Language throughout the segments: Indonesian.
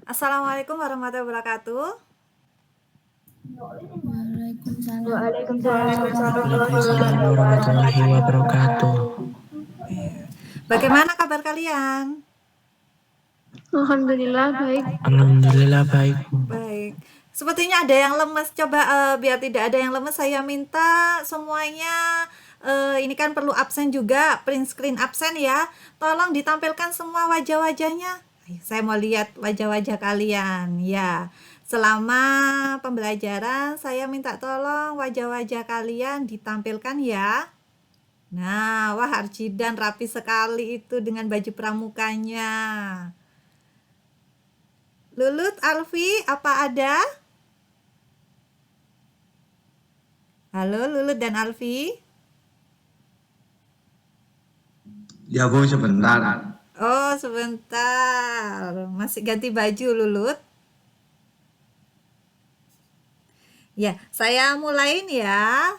Assalamualaikum warahmatullahi wabarakatuh. Waalaikumsalam warahmatullahi wabarakatuh. Bagaimana kabar kalian? Alhamdulillah baik. Alhamdulillah baik. Baik. Sepertinya ada yang lemes. Coba biar tidak ada yang lemes, saya minta semuanya ini kan perlu absen juga, print screen absen ya. Tolong ditampilkan semua wajah-wajahnya. Saya mau lihat wajah-wajah kalian ya. Selama pembelajaran saya minta tolong wajah-wajah kalian ditampilkan ya. Nah, wah Archidan rapi sekali itu dengan baju pramukanya. Lulut, Alfi, apa ada? Halo Lulut dan Alfi. Ya Bu, sebentar. Oh, sebentar. Masih ganti baju Lulut. Ya, saya mulain ya.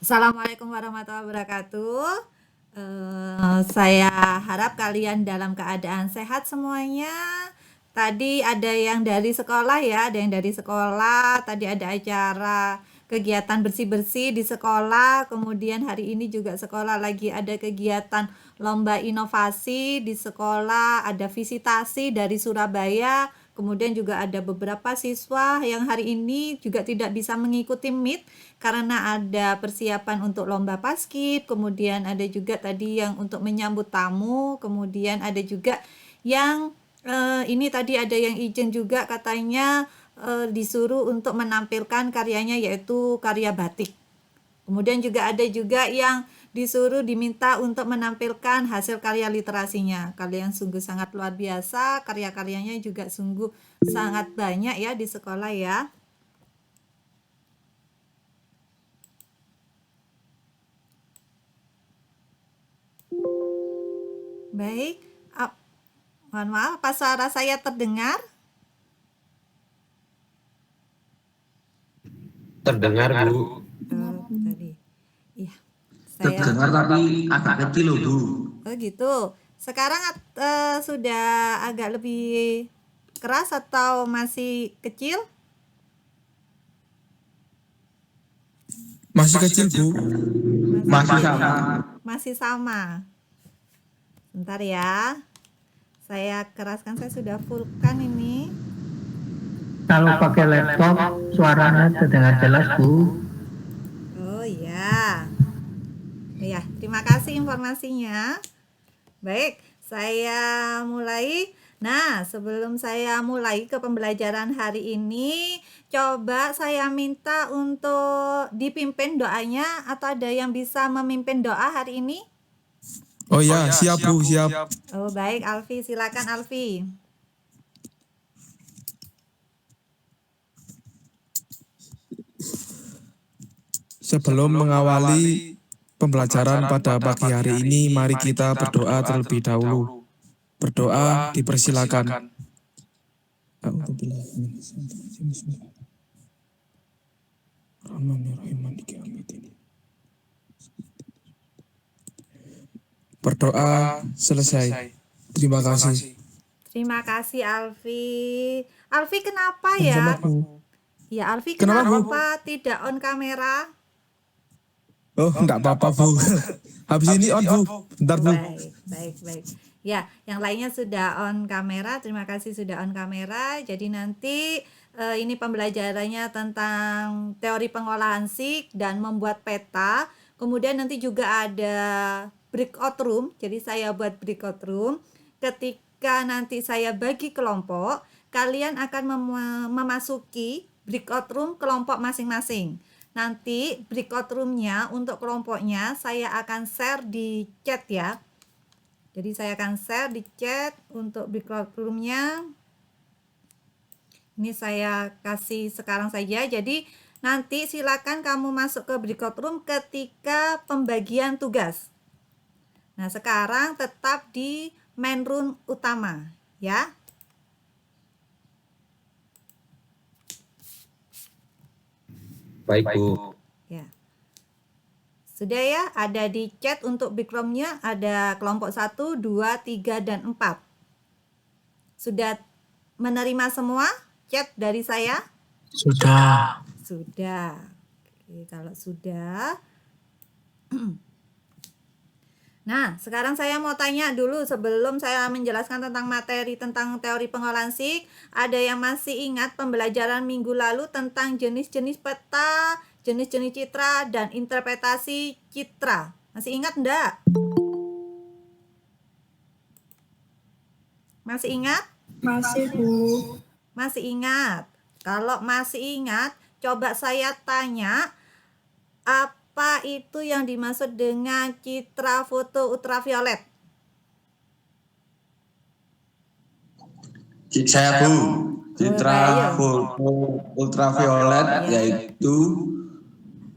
Assalamualaikum warahmatullahi wabarakatuh. Saya harap kalian dalam keadaan sehat semuanya. Tadi ada yang dari sekolah ya, ada yang dari sekolah. Tadi ada acara kegiatan bersih-bersih di sekolah. Kemudian hari ini juga sekolah lagi ada kegiatan lomba inovasi di sekolah. Ada visitasi dari Surabaya. Kemudian juga ada beberapa siswa yang hari ini juga tidak bisa mengikuti Meet karena ada persiapan untuk lomba paskib. Kemudian ada juga tadi yang untuk menyambut tamu. Kemudian ada juga yang ini tadi ada yang izin juga katanya disuruh untuk menampilkan karyanya yaitu karya batik. Kemudian juga ada juga yang disuruh diminta untuk menampilkan hasil karya literasinya. Kalian sungguh sangat luar biasa, karya-karyanya juga sungguh sangat banyak ya di sekolah ya. Baik, mohon maaf, apa suara saya terdengar? Terdengar Bu. Tadi, iya. Terdengar tapi agak kecil loh Bu. Oh gitu. Sekarang sudah agak lebih keras atau masih kecil? Masih kecil Bu. Masih sama. Masih sama. Bentar ya. Saya keraskan, saya sudah fullkan ini. Kalau pakai laptop suaranya terdengar jelas Bu. Oh iya. Ya, terima kasih informasinya. Baik, saya mulai. Nah, sebelum saya mulai ke pembelajaran hari ini, coba saya minta untuk dipimpin doanya, atau ada yang bisa memimpin doa hari ini? Oh ya, siap Bu, siap. Oh baik, Alfi, silakan Alfi. Sebelum mengawali pembelajaran pada pagi hari ini, mari kita berdoa terlebih dahulu. Berdoa dipersilakan. Berdoa selesai. Terima kasih. Terima kasih Alfi. Alfi kenapa ya? Ya Alfi kenapa tidak on kamera? Oh, enggak apa-apa Bu. Habis ini on Bu. Bentar Bu. Baik. Ya, yang lainnya sudah on kamera. Terima kasih sudah on kamera. Jadi nanti ini pembelajarannya tentang teori pengolahan SIG dan membuat peta. Kemudian nanti juga ada breakout room. Jadi saya buat breakout room. Ketika nanti saya bagi kelompok, kalian akan memasuki breakout room kelompok masing-masing. Nanti breakout roomnya untuk kelompoknya saya akan share di chat ya. Jadi saya akan share di chat untuk breakout roomnya. Ini saya kasih sekarang saja. Jadi nanti silakan kamu masuk ke breakout room ketika pembagian tugas. Nah sekarang tetap di main room utama ya. Baik Bu. Ya. Sudah ya, ada di chat untuk breakout roomnya ada kelompok 1, 2, 3, dan 4. Sudah menerima semua chat dari saya? Sudah. Sudah. Oke, kalau sudah. Nah, sekarang saya mau tanya dulu sebelum saya menjelaskan tentang materi tentang teori pengolahan SIG. Ada yang masih ingat pembelajaran minggu lalu tentang jenis-jenis peta, jenis-jenis citra, dan interpretasi citra? Masih ingat enggak? Masih ingat? Masih, Bu. Masih ingat? Kalau masih ingat, coba saya tanya, apa itu yang dimaksud dengan citra foto ultraviolet? Saya Bu, citra ayo. foto ultraviolet yaitu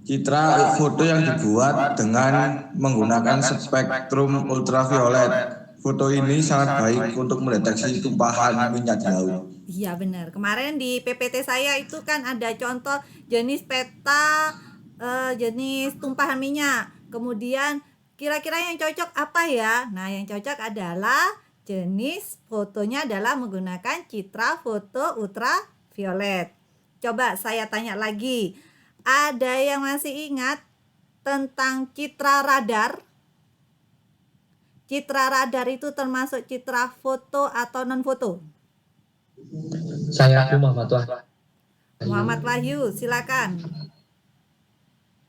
citra foto yang dibuat dengan menggunakan spektrum ultraviolet. Foto ini sangat baik untuk mendeteksi tumpahan minyak di laut. Iya benar. Kemarin di PPT saya itu kan ada contoh jenis peta, jenis tumpahan minyak. Kemudian kira-kira yang cocok apa ya? Nah, yang cocok adalah jenis fotonya adalah menggunakan citra foto ultraviolet. Coba saya tanya lagi. Ada yang masih ingat tentang citra radar? Citra radar itu termasuk citra foto atau non foto? Saya Muhammad Wahyu. Muhammad Wahyu, silakan.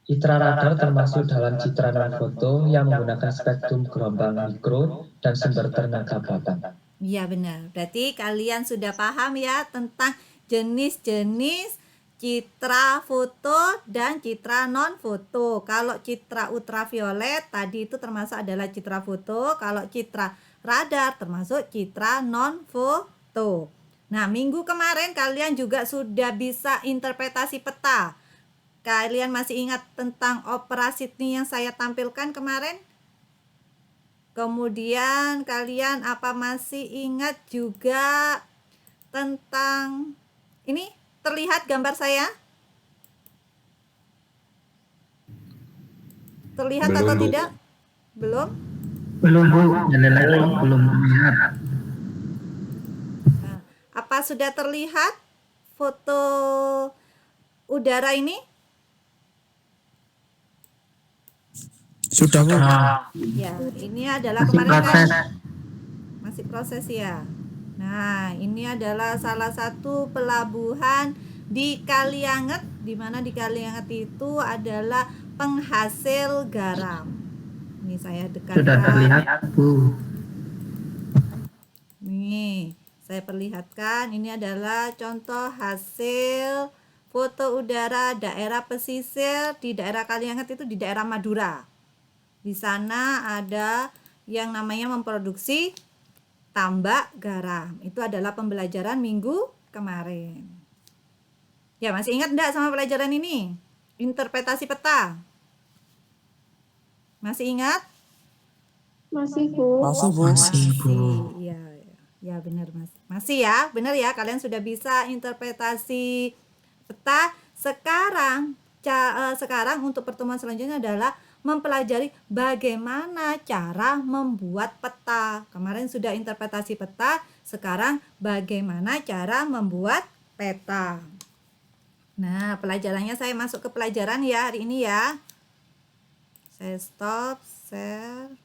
Citra radar termasuk dalam citra non-foto yang menggunakan spektrum gelombang mikro dan sumber tenaga batang. Iya benar. Berarti kalian sudah paham ya tentang jenis-jenis citra foto dan citra non foto. Kalau citra ultraviolet tadi itu termasuk adalah citra foto, kalau citra radar termasuk citra non foto. Nah, minggu kemarin kalian juga sudah bisa interpretasi peta. Kalian masih ingat tentang operasi ini yang saya tampilkan kemarin? Kemudian kalian apa masih ingat juga tentang ini? Terlihat gambar saya? Terlihat Belum, atau Bu. tidak? Belum? Belum, Bu. Jendela itu belum melihat. Nah, apa sudah terlihat foto udara ini? Sudah Bu. Ya, ini adalah Masih kemarin proses. kan masih proses ya. Nah, ini adalah salah satu pelabuhan di Kalianget, di mana di Kalianget itu adalah penghasil garam. Ini saya dekatkan. Sudah terlihat, Bu. Nih, saya perlihatkan ini adalah contoh hasil foto udara daerah pesisir di daerah Kalianget itu di daerah Madura. Di sana ada yang namanya memproduksi tambak garam. Itu adalah pembelajaran minggu kemarin. Ya, masih ingat enggak sama pelajaran ini? Interpretasi peta. Masih ingat? Masih, Bu. Masih Bu. Masih, Bu. Iya, ya benar Mas. Masih ya, benar ya. Kalian sudah bisa interpretasi peta. Sekarang untuk pertemuan selanjutnya adalah mempelajari bagaimana cara membuat peta. Kemarin sudah interpretasi peta, sekarang bagaimana cara membuat peta. Nah, pelajarannya saya masuk ke pelajaran ya hari ini ya. Saya stop share.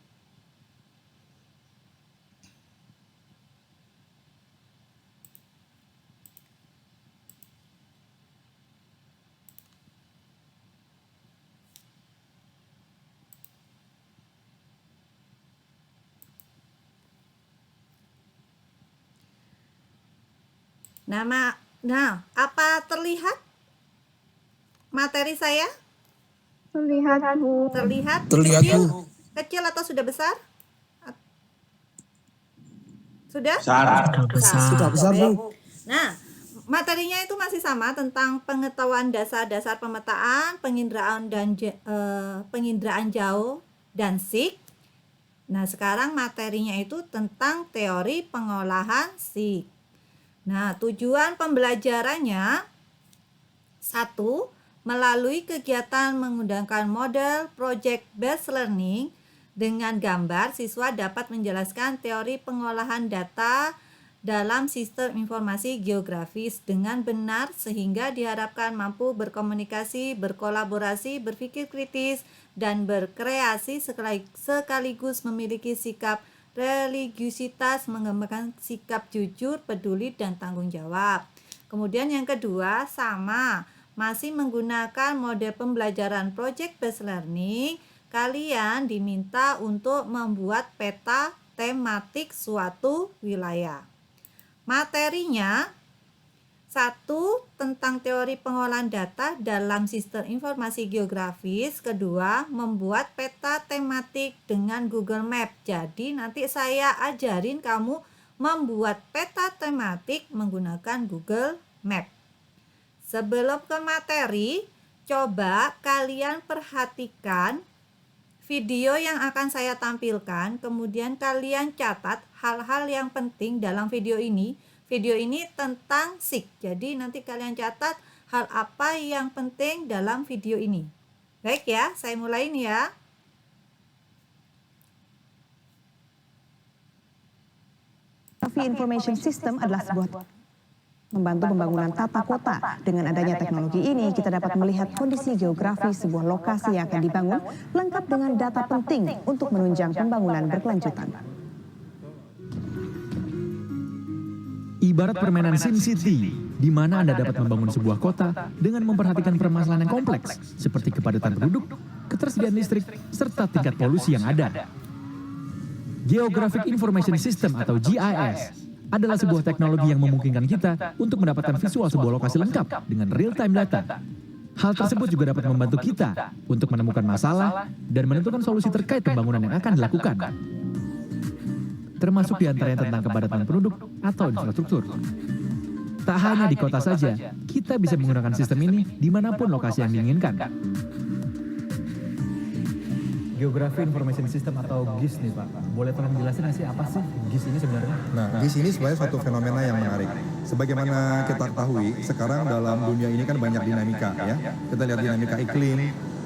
Nah, apa terlihat materi saya? Terlihat, Bu. Terlihat? Terlihat Kecil? Bu. Kecil atau sudah besar? Sudah? Sudah besar Bu. Nah, materinya itu masih sama tentang pengetahuan dasar-dasar pemetaan, penginderaan jauh dan SIG. Nah, sekarang materinya itu tentang teori pengolahan SIG. Nah, tujuan pembelajarannya 1. Melalui kegiatan menggunakan model project based learning dengan gambar, siswa dapat menjelaskan teori pengolahan data dalam sistem informasi geografis dengan benar sehingga diharapkan mampu berkomunikasi, berkolaborasi, berpikir kritis, dan berkreasi sekaligus memiliki sikap religiusitas, mengembangkan sikap jujur, peduli, dan tanggung jawab. Kemudian yang kedua sama, masih menggunakan mode pembelajaran project based learning, kalian diminta untuk membuat peta tematik suatu wilayah. Materinya 1. Tentang teori pengolahan data dalam sistem informasi geografis. 2. Membuat peta tematik dengan Google Map. Jadi nanti saya ajarin kamu membuat peta tematik menggunakan Google Map. Sebelum ke materi, coba kalian perhatikan video yang akan saya tampilkan, kemudian kalian catat hal-hal yang penting dalam video ini. Video ini tentang SIG, jadi nanti kalian catat hal apa yang penting dalam video ini. Baik ya, saya mulai nih ya. Geography Information System adalah sebuah membantu pembangunan tata kota. Dengan adanya teknologi ini, kita dapat melihat kondisi geografi sebuah lokasi yang akan dibangun, lengkap dengan data penting untuk menunjang pembangunan berkelanjutan. Ibarat permainan SimCity, di mana Anda dapat membangun sebuah kota dengan memperhatikan permasalahan yang kompleks, seperti kepadatan penduduk, ketersediaan listrik, serta tingkat polusi yang ada. Geographic Information System atau GIS adalah sebuah teknologi yang memungkinkan kita untuk mendapatkan visual sebuah lokasi lengkap dengan real-time data. Hal tersebut juga dapat membantu kita untuk menemukan masalah dan menentukan solusi terkait pembangunan yang akan dilakukan, termasuk diantaranya tentang kepadatan penduduk atau infrastruktur. Tak hanya di kota saja, kita bisa menggunakan sistem ini dimanapun lokasi yang diinginkan. Geography Information System atau GIS nih Pak, boleh tolong jelasin sih apa sih GIS ini sebenarnya? Nah, GIS ini sebenarnya suatu fenomena yang menarik. Sebagaimana kita ketahui, sekarang dalam dunia ini kan banyak dinamika ya. Kita lihat dinamika iklim,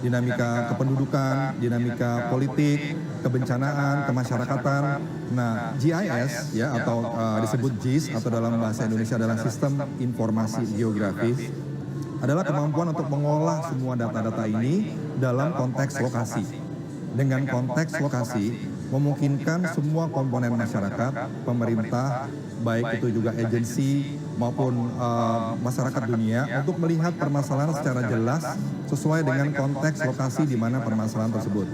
dinamika kependudukan, dinamika politik, kebencanaan, kemasyarakatan. Nah, GIS ya atau disebut GIS atau dalam bahasa Indonesia adalah Sistem Informasi Geografis, adalah kemampuan untuk mengolah semua data-data ini dalam konteks lokasi. Dengan konteks lokasi, memungkinkan semua komponen masyarakat, pemerintah, baik itu juga agensi maupun masyarakat dunia untuk melihat permasalahan secara jelas sesuai dengan konteks lokasi di mana permasalahan tersebut.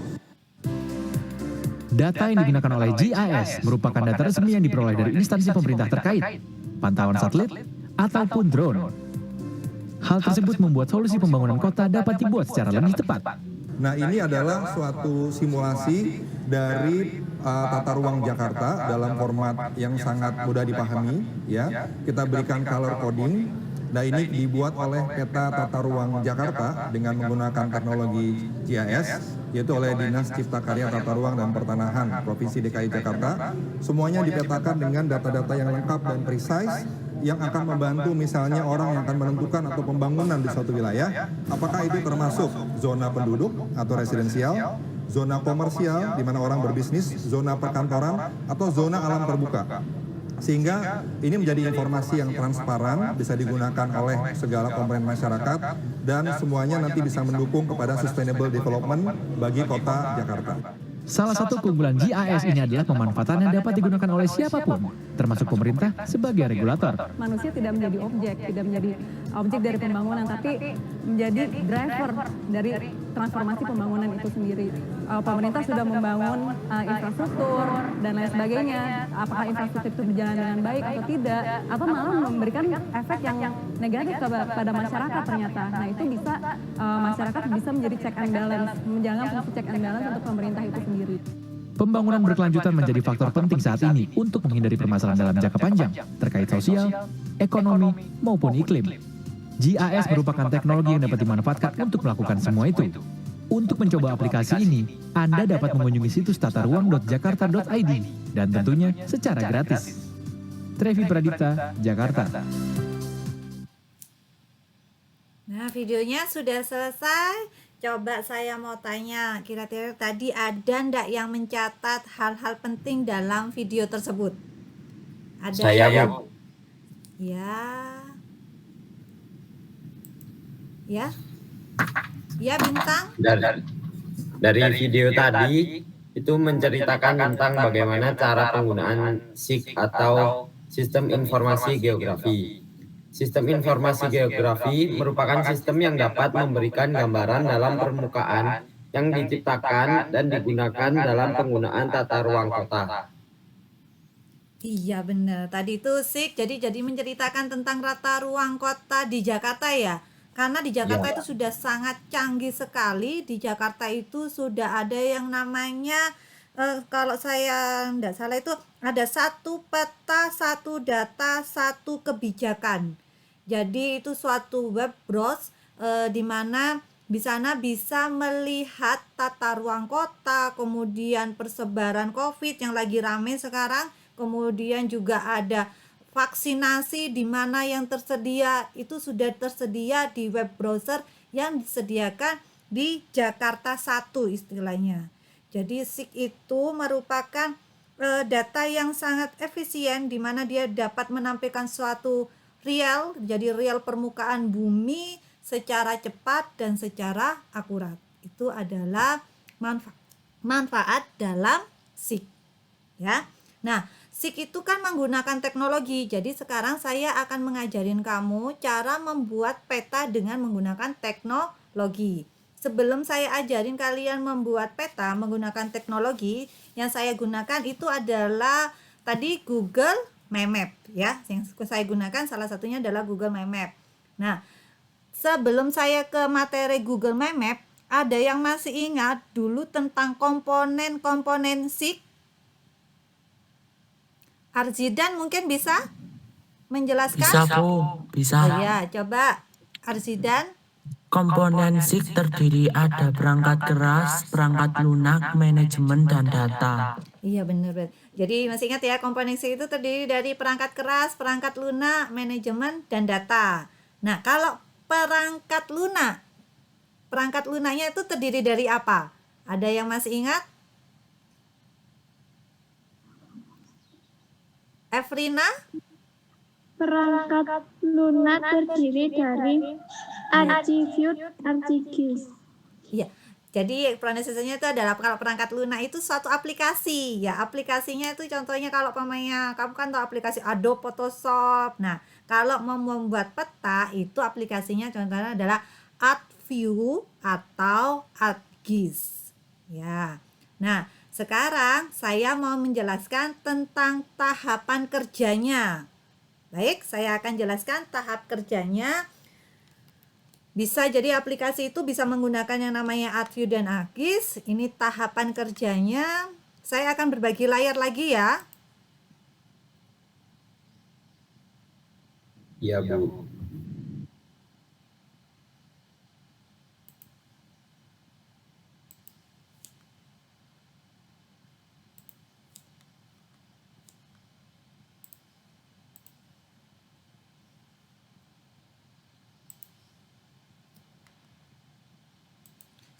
Data yang digunakan oleh GIS merupakan data resmi yang diperoleh dari instansi pemerintah terkait, pantauan satelit, ataupun drone. Hal tersebut membuat solusi pembangunan kota dapat dibuat secara lebih tepat. Nah, ini adalah suatu simulasi dari tata ruang Jakarta dalam format yang sangat mudah dipahami ya. Kita berikan color coding. Nah, ini dibuat oleh peta tata ruang Jakarta dengan menggunakan teknologi GIS, yaitu oleh Dinas Cipta Karya Tata Ruang dan Pertanahan Provinsi DKI Jakarta. Semuanya dipetakan dengan data-data yang lengkap dan precise yang akan membantu misalnya orang yang akan menentukan atau pembangunan di suatu wilayah, apakah itu termasuk zona penduduk atau residensial, zona komersial di mana orang berbisnis, zona perkantoran, atau zona alam terbuka. Sehingga ini menjadi informasi yang transparan, bisa digunakan oleh segala komponen masyarakat, dan semuanya nanti bisa mendukung kepada sustainable development bagi kota Jakarta. Salah satu keunggulan GIS ini adalah pemanfaatan yang dapat digunakan oleh siapapun, termasuk pemerintah sebagai regulator. Manusia tidak menjadi objek dari pembangunan, tapi menjadi driver dari transformasi pembangunan itu sendiri. Pemerintah sudah membangun infrastruktur dan lain sebagainya. Apakah infrastruktur itu berjalan dengan baik atau tidak, atau malah memberikan efek yang negatif kepada masyarakat ternyata. Nah, itu bisa masyarakat bisa menjadi check and balance, menjalankan fungsi check and balance untuk pemerintah itu sendiri. Pembangunan berkelanjutan menjadi faktor penting saat ini untuk menghindari permasalahan dalam jangka panjang terkait sosial, ekonomi, maupun iklim. GIS merupakan teknologi yang dapat dimanfaatkan untuk melakukan semua itu. Untuk mencoba aplikasi ini, Anda dapat mengunjungi situs tataruang.jakarta.id dan tentunya secara gratis. Trevi Pradipta, Jakarta. Nah, videonya sudah selesai. Coba saya mau tanya, kira-kira tadi ada ndak yang mencatat hal-hal penting dalam video tersebut? Ada Saya, yang Bu. ya. Ya. Ya, Bintang. Dari video tadi itu menceritakan tentang bagaimana cara penggunaan SIG atau Sistem Informasi Geografi. Sistem informasi geografi merupakan sistem yang dapat memberikan gambaran dalam permukaan yang diciptakan dan digunakan dalam penggunaan tata ruang kota. Iya benar. Tadi itu SIG jadi menceritakan tentang rata ruang kota di Jakarta ya. Karena di Jakarta itu sudah sangat canggih sekali. Di Jakarta itu sudah ada yang namanya kalau saya tidak salah itu ada satu peta, satu data, satu kebijakan. Jadi itu suatu web browse di mana di sana bisa melihat tata ruang kota, kemudian persebaran COVID yang lagi rame sekarang, kemudian juga ada vaksinasi di mana yang tersedia itu sudah tersedia di web browser yang disediakan di Jakarta 1 istilahnya. Jadi SIG itu merupakan data yang sangat efisien di mana dia dapat menampilkan suatu jadi real permukaan bumi secara cepat dan secara akurat. Itu adalah manfaat dalam SIG ya. Nah, SIG itu kan menggunakan teknologi. Jadi sekarang saya akan mengajarin kamu cara membuat peta dengan menggunakan teknologi. Sebelum saya ajarin kalian membuat peta menggunakan teknologi, yang saya gunakan itu adalah tadi Google Map ya. Yang saya gunakan salah satunya adalah Google Map. Nah, sebelum saya ke materi Google Map, ada yang masih ingat dulu tentang komponen-komponen SIG? Arzidan mungkin bisa menjelaskan? Bisa, Bu. Bisa. Oh ya, coba Arzidan. Komponen SIG terdiri ada perangkat keras, perangkat lunak, manajemen, dan data. Iya benar. Jadi masih ingat ya, komponen SIG itu terdiri dari perangkat keras, perangkat lunak, manajemen, dan data. Nah, kalau perangkat lunaknya itu terdiri dari apa? Ada yang masih ingat? Efrina? Perangkat lunak terdiri dari attribute ArcGIS. Iya. Jadi pronunciation-nya itu adalah kalau perangkat lunak itu suatu aplikasi. Ya, aplikasinya itu contohnya kalau pamannya kamu kan tahu aplikasi Adobe Photoshop. Nah, kalau mau membuat peta itu aplikasinya contohnya adalah ArcView atau ArcGIS. Ya. Nah, sekarang saya mau menjelaskan tentang tahapan kerjanya. Baik, saya akan jelaskan tahap kerjanya. Bisa jadi aplikasi itu bisa menggunakan yang namanya ArcView dan ArcGIS. Ini tahapan kerjanya. Saya akan berbagi layar lagi ya. Iya, Bu.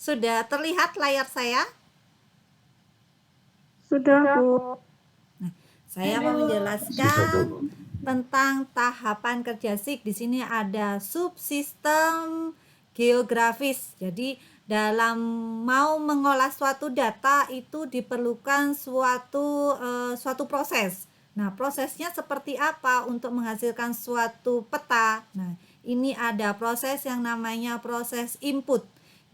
Sudah terlihat layar saya? Sudah, Bu. Nah, saya mau menjelaskan tentang tahapan kerja SIG. Di sini ada subsistem geografis. Jadi dalam mau mengolah suatu data itu diperlukan suatu proses. Nah, prosesnya seperti apa untuk menghasilkan suatu peta? Nah, ini ada proses yang namanya proses input.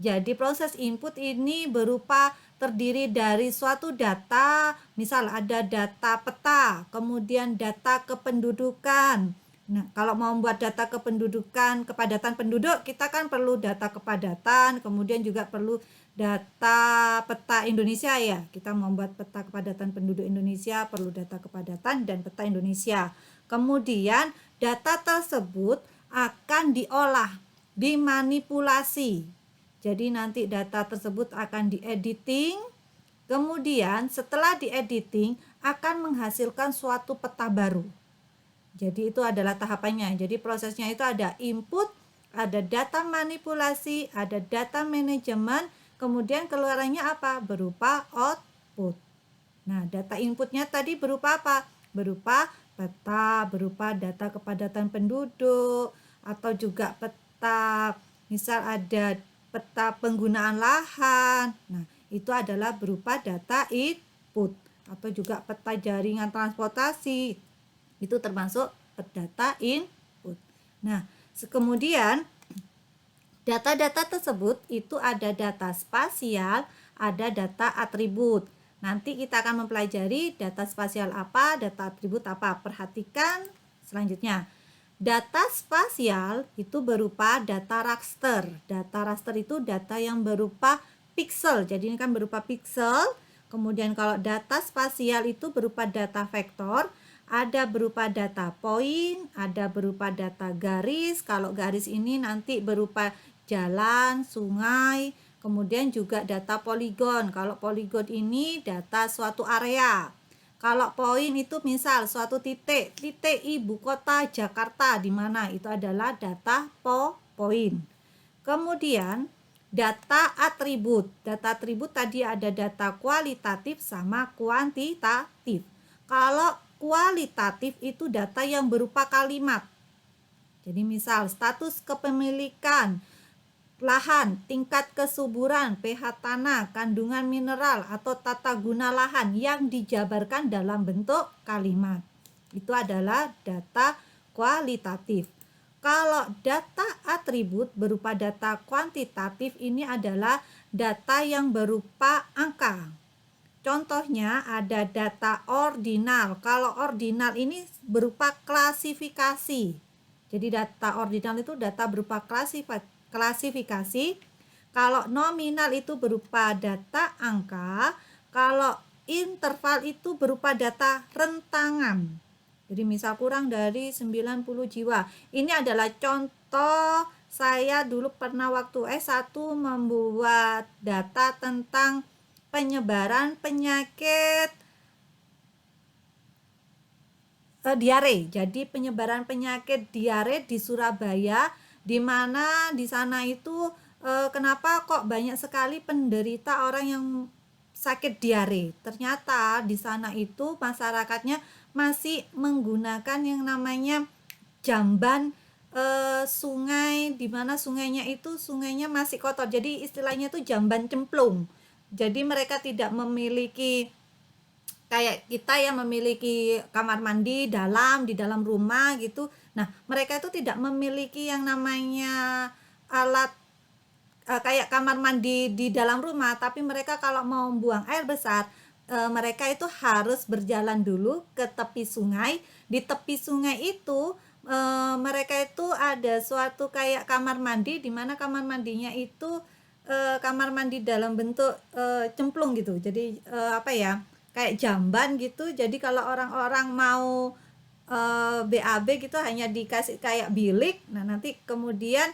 Jadi proses input ini berupa terdiri dari suatu data, misal ada data peta, kemudian data kependudukan. Nah, kalau mau membuat data kependudukan, kepadatan penduduk, kita kan perlu data kepadatan, kemudian juga perlu data peta Indonesia ya. Kita mau membuat peta kepadatan penduduk Indonesia, perlu data kepadatan dan peta Indonesia. Kemudian data tersebut akan diolah, dimanipulasi. Jadi nanti data tersebut akan diediting, kemudian setelah diediting akan menghasilkan suatu peta baru. Jadi itu adalah tahapannya. Jadi prosesnya itu ada input, ada data manipulasi, ada data manajemen, kemudian keluarannya apa? Berupa output. Nah, data inputnya tadi berupa apa? Berupa peta berupa data kepadatan penduduk, atau juga peta, misal ada peta penggunaan lahan. Nah, itu adalah berupa data input, atau juga peta jaringan transportasi. Itu termasuk data input. Nah, kemudian data-data tersebut itu ada data spasial, ada data atribut. Nanti kita akan mempelajari data spasial apa, data atribut apa. Perhatikan selanjutnya. Data spasial itu berupa data raster. Data raster itu data yang berupa pixel. Jadi ini kan berupa pixel. Kemudian kalau data spasial itu berupa data vektor, ada berupa data point, ada berupa data garis. Kalau garis ini nanti berupa jalan, sungai, kemudian juga data poligon. Kalau poligon ini data suatu area. Kalau poin itu misal suatu titik ibu kota Jakarta di mana, itu adalah data poin. Kemudian data atribut. Data atribut tadi ada data kualitatif sama kuantitatif. Kalau kualitatif itu data yang berupa kalimat. Jadi misal status kepemilikan lahan, tingkat kesuburan, pH tanah, kandungan mineral, atau tata guna lahan yang dijabarkan dalam bentuk kalimat. Itu adalah data kualitatif. Kalau data atribut berupa data kuantitatif, ini adalah data yang berupa angka. Contohnya ada data ordinal. Kalau ordinal ini berupa klasifikasi. Jadi data ordinal itu data berupa klasifikasi. Kalau nominal itu berupa data angka. Kalau interval itu berupa data rentangan. Jadi misal kurang dari 90 jiwa. Ini adalah contoh, saya dulu pernah waktu S1 membuat data tentang penyebaran penyakit diare. Jadi penyebaran penyakit diare di Surabaya, di mana di sana itu kenapa kok banyak sekali penderita orang yang sakit diare. Ternyata di sana itu masyarakatnya masih menggunakan yang namanya jamban sungai, di mana sungainya masih kotor. Jadi istilahnya itu jamban cemplung. Jadi mereka tidak memiliki kayak kita yang memiliki kamar mandi di dalam rumah gitu. Nah, mereka itu tidak memiliki yang namanya alat kayak kamar mandi di dalam rumah, tapi mereka kalau mau buang air besar, mereka itu harus berjalan dulu ke tepi sungai. Di tepi sungai itu mereka itu ada suatu kayak kamar mandi, di mana kamar mandinya itu kamar mandi dalam bentuk cemplung gitu. Jadi kayak jamban gitu. Jadi kalau orang-orang mau BAB gitu hanya dikasih kayak bilik. Nah, nanti kemudian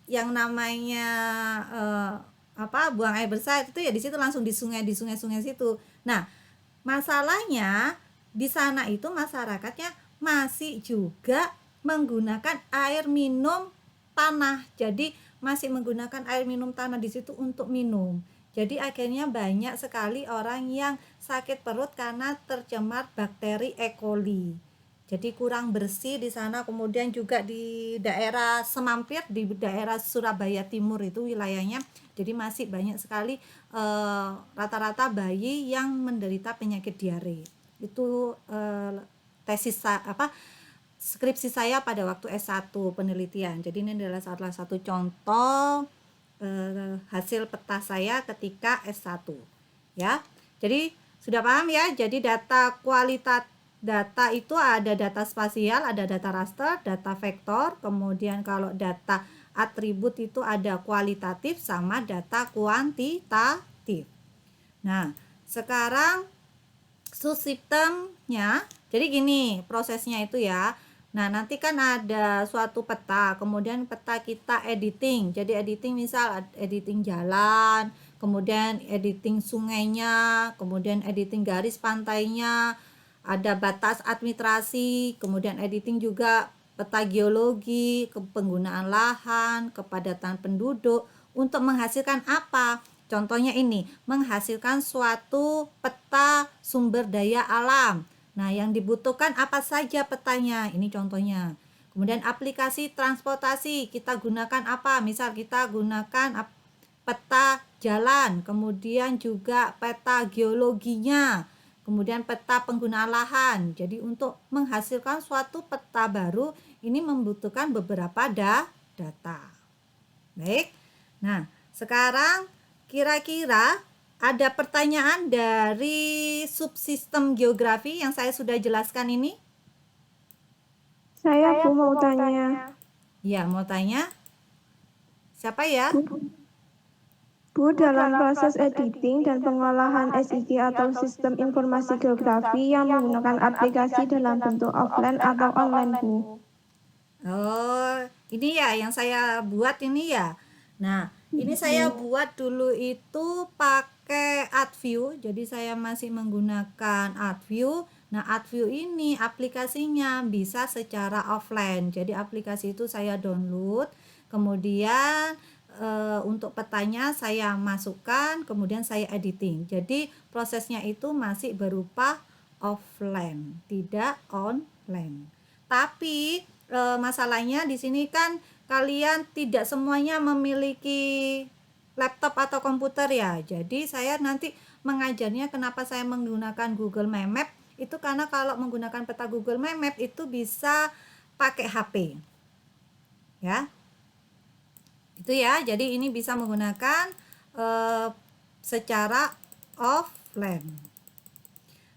yang namanya buang air besar itu ya di situ langsung di sungai-sungai situ. Nah, masalahnya di sana itu masyarakatnya masih juga menggunakan air minum tanah. Jadi masih menggunakan air minum tanah di situ untuk minum. Jadi akhirnya banyak sekali orang yang sakit perut karena tercemar bakteri E. coli. Jadi kurang bersih di sana. Kemudian juga di daerah Semampir, di daerah Surabaya Timur itu wilayahnya. Jadi masih banyak sekali rata-rata bayi yang menderita penyakit diare. Itu skripsi saya pada waktu S1 penelitian. Jadi ini adalah salah satu contoh hasil peta saya ketika S1 ya. Jadi sudah paham ya. Jadi data itu ada data spasial, ada data raster, data vektor, kemudian kalau data atribut itu ada kualitatif sama data kuantitatif. Nah, sekarang subsistemnya. Jadi gini prosesnya itu ya. Nah, nanti kan ada suatu peta, kemudian peta kita editing. Jadi editing misal editing jalan, kemudian editing sungainya, kemudian editing garis pantainya, ada batas administrasi, kemudian editing juga peta geologi, penggunaan lahan, kepadatan penduduk untuk menghasilkan apa? Contohnya ini, menghasilkan suatu peta sumber daya alam. Nah, yang dibutuhkan apa saja petanya? Ini contohnya. Kemudian aplikasi transportasi, kita gunakan apa? Misal kita gunakan peta jalan, kemudian juga peta geologinya, kemudian peta penggunaan lahan. Jadi untuk menghasilkan suatu peta baru, ini membutuhkan beberapa data. Baik. Nah, sekarang kira-kira ada pertanyaan dari subsistem geografi yang saya sudah jelaskan ini? Saya Bu mau tanya. Ya, mau tanya? Siapa ya? Bu, dalam proses editing dan pengolahan SIG atau Sistem Informasi Geografi yang menggunakan aplikasi dalam bentuk offline atau online, Bu? Oh, ini ya yang saya buat ini ya. Nah, ini saya buat dulu itu pakai AdView. Jadi saya masih menggunakan AdView. Nah, AdView ini aplikasinya bisa secara offline. Jadi aplikasi itu saya download, kemudian untuk petanya saya masukkan, kemudian saya editing. Jadi prosesnya itu masih berupa offline, tidak online. Tapi masalahnya di sini kan kalian tidak semuanya memiliki laptop atau komputer ya. Jadi saya nanti mengajarnya kenapa saya menggunakan Google Map itu karena kalau menggunakan peta Google Map itu bisa pakai HP. Ya. Itu ya. Jadi ini bisa menggunakan secara offline.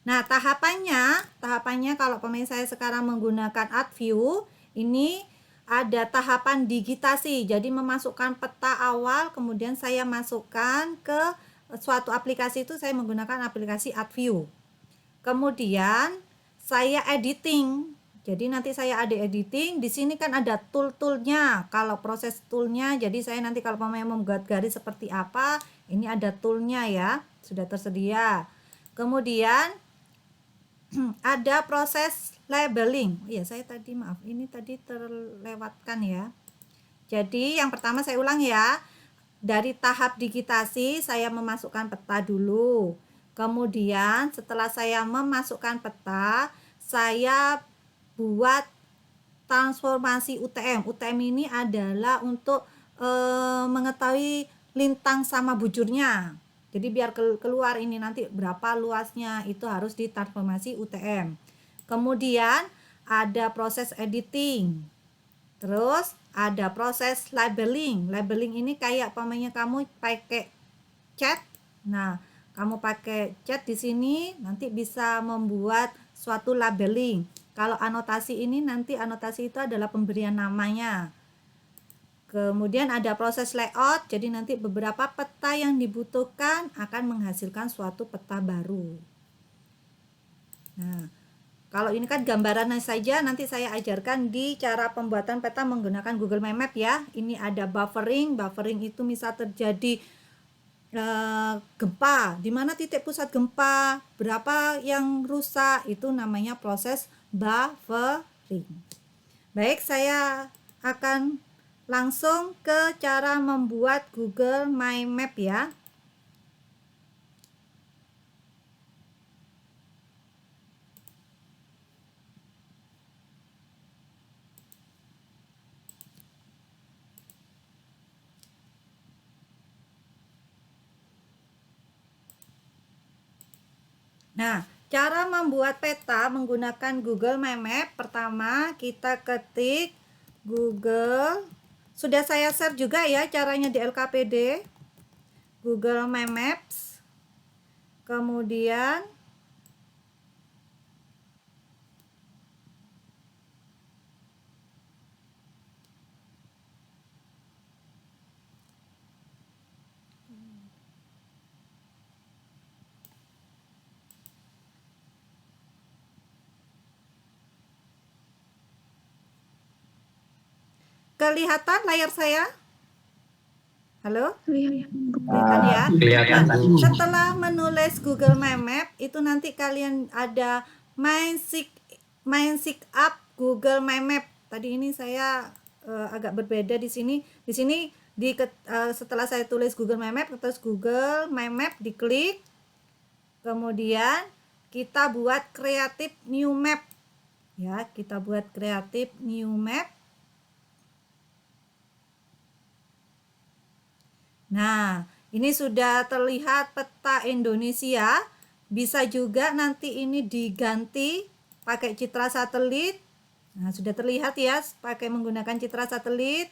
Nah, tahapannya kalau pemain saya sekarang menggunakan AdView, ini ada tahapan digitasi. Jadi memasukkan peta awal, kemudian saya masukkan ke suatu aplikasi itu saya menggunakan aplikasi AdView. Kemudian saya editing. Jadi nanti saya ada editing. Di sini kan ada tool-toolnya. Kalau proses toolnya, jadi saya nanti kalau pemain membuat garis seperti apa, ini ada toolnya ya, sudah tersedia. Kemudian ada proses labeling. Iya, saya tadi maaf, ini tadi terlewatkan ya. Jadi yang pertama saya ulang ya. Dari tahap digitasi saya memasukkan peta dulu. Kemudian setelah saya memasukkan peta, saya buat transformasi UTM. UTM ini adalah untuk mengetahui lintang sama bujurnya. Jadi biar keluar ini nanti berapa luasnya, itu harus ditransformasi UTM. Kemudian ada proses editing. Terus ada proses labeling. Labeling ini kayak pemainnya kamu pakai cat. Nah, kamu pakai cat di sini nanti bisa membuat suatu labeling. Kalau anotasi ini nanti anotasi itu adalah pemberian namanya. Kemudian ada proses layout, jadi nanti beberapa peta yang dibutuhkan akan menghasilkan suatu peta baru. Nah, kalau ini kan gambarannya saja, nanti saya ajarkan di cara pembuatan peta menggunakan Google Map ya. Ini ada buffering, buffering itu misal terjadi gempa, di mana titik pusat gempa, berapa yang rusak, itu namanya proses buffering. Baik, saya akan langsung ke cara membuat Google My Map ya. Nah, cara membuat peta menggunakan Google My Map, pertama kita ketik Google. Sudah saya share juga ya caranya di LKPD. Google My Maps. Kemudian kelihatan layar saya? Halo? Kelihatan ya? Kelihatan. Nah, setelah menulis Google My Map, itu nanti kalian ada My Sync Up Google My Map. Tadi ini saya agak berbeda di sini. Di sini setelah saya tulis Google My Map, terus Google My Map diklik. Kemudian kita buat creative new map. Ya, kita buat creative new map. Nah, ini sudah terlihat peta Indonesia. Bisa juga nanti ini diganti pakai citra satelit. Nah, sudah terlihat ya pakai menggunakan citra satelit.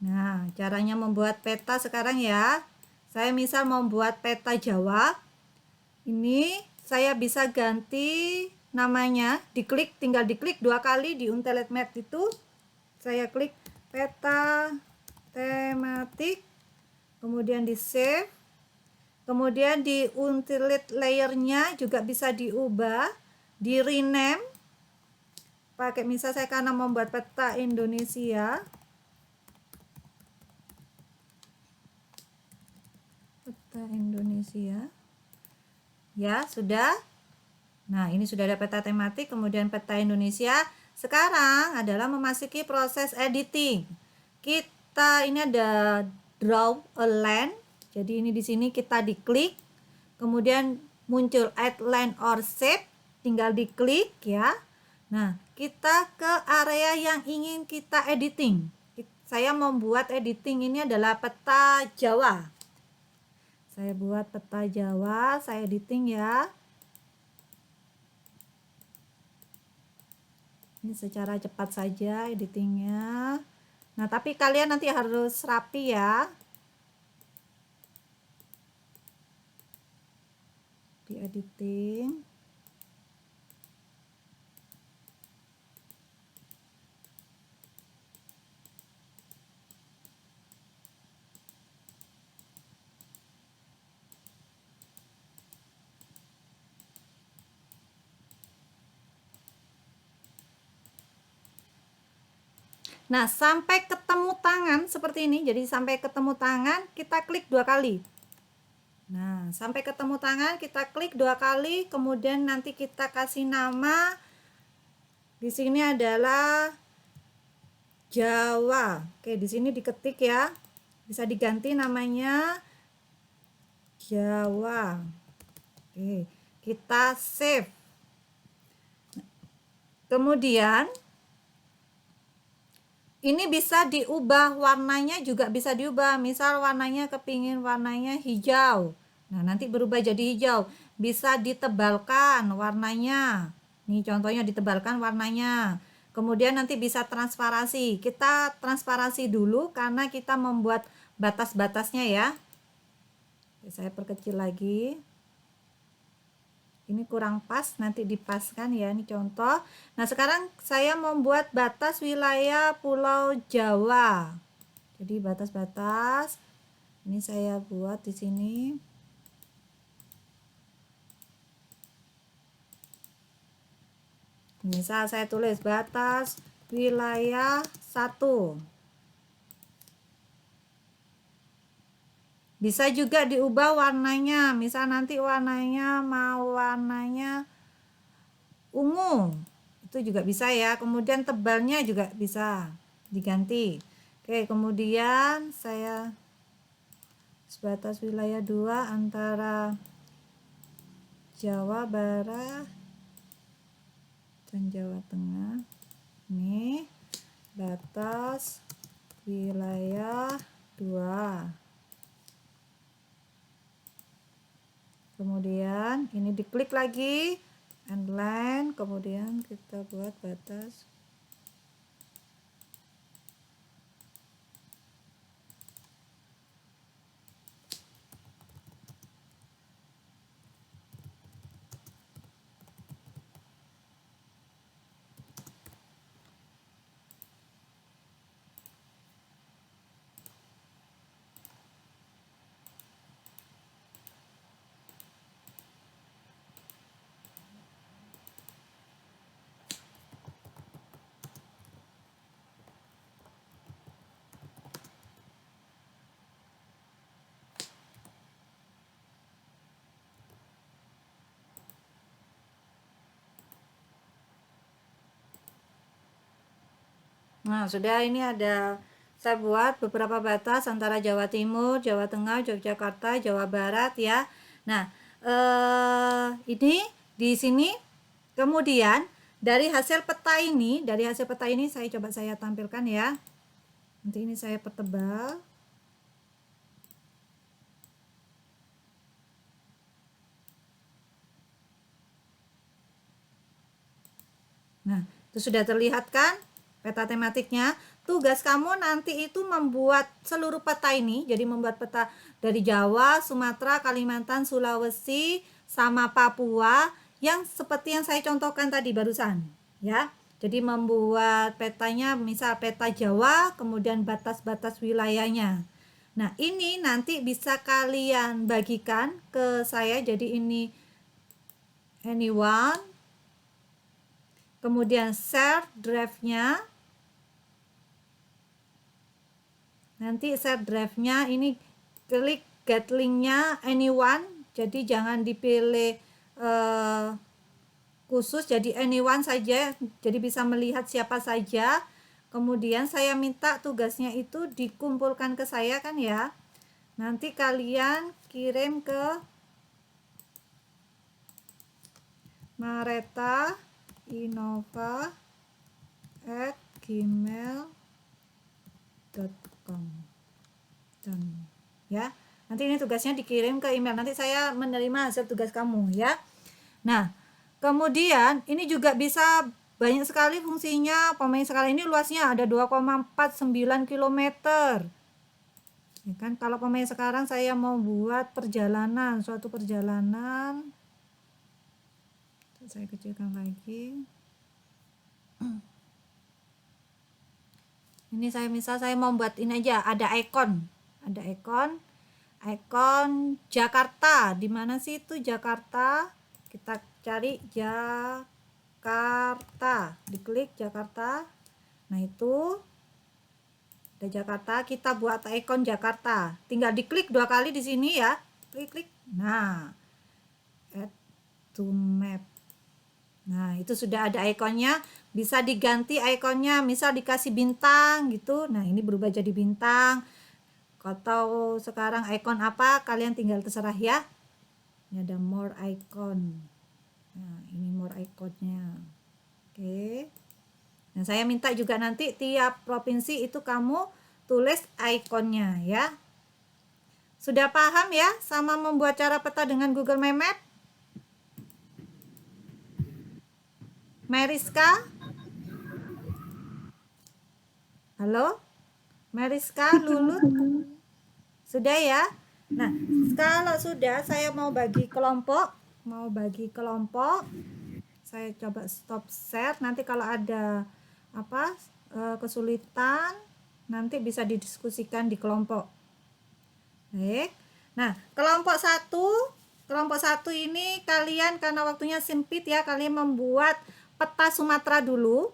Nah, caranya membuat peta sekarang ya. Saya misal membuat peta Jawa. Ini saya bisa ganti namanya, tinggal diklik 2 kali di Unteled Map itu. Saya klik peta tematik, kemudian di save. Kemudian di Unteled layernya juga bisa diubah, di rename. Pakai misal saya karena membuat peta Indonesia. Peta Indonesia. Ya, sudah. Nah, ini sudah ada peta tematik, kemudian peta Indonesia. Sekarang adalah memasuki proses editing. Kita ini ada draw a line. Jadi ini di sini kita diklik, kemudian muncul add line or shape, tinggal diklik ya. Nah, kita ke area yang ingin kita editing. Saya membuat editing ini adalah peta Jawa. Saya buat peta Jawa, saya editing ya. Ini secara cepat saja editingnya. Nah, tapi kalian nanti harus rapi ya. Di editing. Nah, sampai ketemu tangan seperti ini. Jadi sampai ketemu tangan kita klik 2 kali. Nah, sampai ketemu tangan kita klik 2 kali, kemudian nanti kita kasih nama. Di sini adalah Jawa. Oke, di sini diketik ya. Bisa diganti namanya Jawa. Oke, kita save. Kemudian ini bisa diubah, warnanya juga bisa diubah. Misal warnanya kepingin warnanya hijau. Nah, nanti berubah jadi hijau. Bisa ditebalkan warnanya. Nih contohnya ditebalkan warnanya. Kemudian nanti bisa transparasi. Kita transparasi dulu karena kita membuat batas-batasnya ya. Oke, saya perkecil lagi. Ini kurang pas, nanti dipaskan ya, ini contoh. Nah, sekarang saya membuat batas wilayah Pulau Jawa. Jadi batas-batas ini saya buat di sini. Misal saya tulis batas wilayah 1. Bisa juga diubah warnanya, misal nanti warnanya mau warnanya ungu, itu juga bisa ya. Kemudian tebalnya juga bisa diganti. Oke, kemudian saya batas wilayah 2 antara Jawa Barat dan Jawa Tengah. Ini batas wilayah 2. Kemudian ini diklik lagi end line, kemudian kita buat batas. Nah, sudah, ini ada saya buat beberapa batas antara Jawa Timur, Jawa Tengah, Yogyakarta, Jawa Barat ya. Nah, ini di sini. Kemudian dari hasil peta ini saya coba saya tampilkan ya. Nanti ini saya pertebal. Nah, itu sudah terlihat kan peta tematiknya. Tugas kamu nanti itu membuat seluruh peta ini, jadi membuat peta dari Jawa, Sumatera, Kalimantan, Sulawesi, sama Papua, yang seperti yang saya contohkan tadi barusan, ya. Jadi membuat petanya, misal peta Jawa, kemudian batas-batas wilayahnya. Nah, ini nanti bisa kalian bagikan ke saya, jadi ini anyone, kemudian share drive-nya. Nanti share drive-nya ini klik get link-nya anyone, jadi jangan dipilih khusus, jadi anyone saja, jadi bisa melihat siapa saja. Kemudian saya minta tugasnya itu dikumpulkan ke saya kan ya. Nanti kalian kirim ke mareta.innova@gmail.com dan ya, nanti ini tugasnya dikirim ke email, nanti saya menerima hasil tugas kamu ya. Nah, kemudian ini juga bisa banyak sekali fungsinya. Pemain sekarang ini luasnya ada 2,49 km ya kan. Kalau pemain sekarang saya mau buat perjalanan, suatu perjalanan, saya kecilkan lagi. Ini saya misal saya mau buat ini aja, ada ikon Jakarta. Di mana sih itu Jakarta? Kita cari Jakarta, diklik Jakarta. Nah, itu ada Jakarta, kita buat ikon Jakarta. Tinggal diklik 2 kali di sini ya. Klik. Nah, add to map. Nah, itu sudah ada ikonnya, bisa diganti ikonnya, misal dikasih bintang gitu. Nah, ini berubah jadi bintang. Atau sekarang ikon apa, kalian tinggal terserah ya. Ini ada more icon. Nah, ini more iconnya. Oke. Nah, saya minta juga nanti tiap provinsi itu kamu tulis ikonnya ya. Sudah paham ya sama membuat cara peta dengan Google Map? Mariska? Halo? Mariska, Lulut? Sudah ya? Nah, kalau sudah, saya mau bagi kelompok. Saya coba stop share. Nanti kalau ada kesulitan, nanti bisa didiskusikan di kelompok. Baik. Nah, kelompok satu ini kalian karena waktunya sempit ya, kalian membuat peta Sumatera dulu.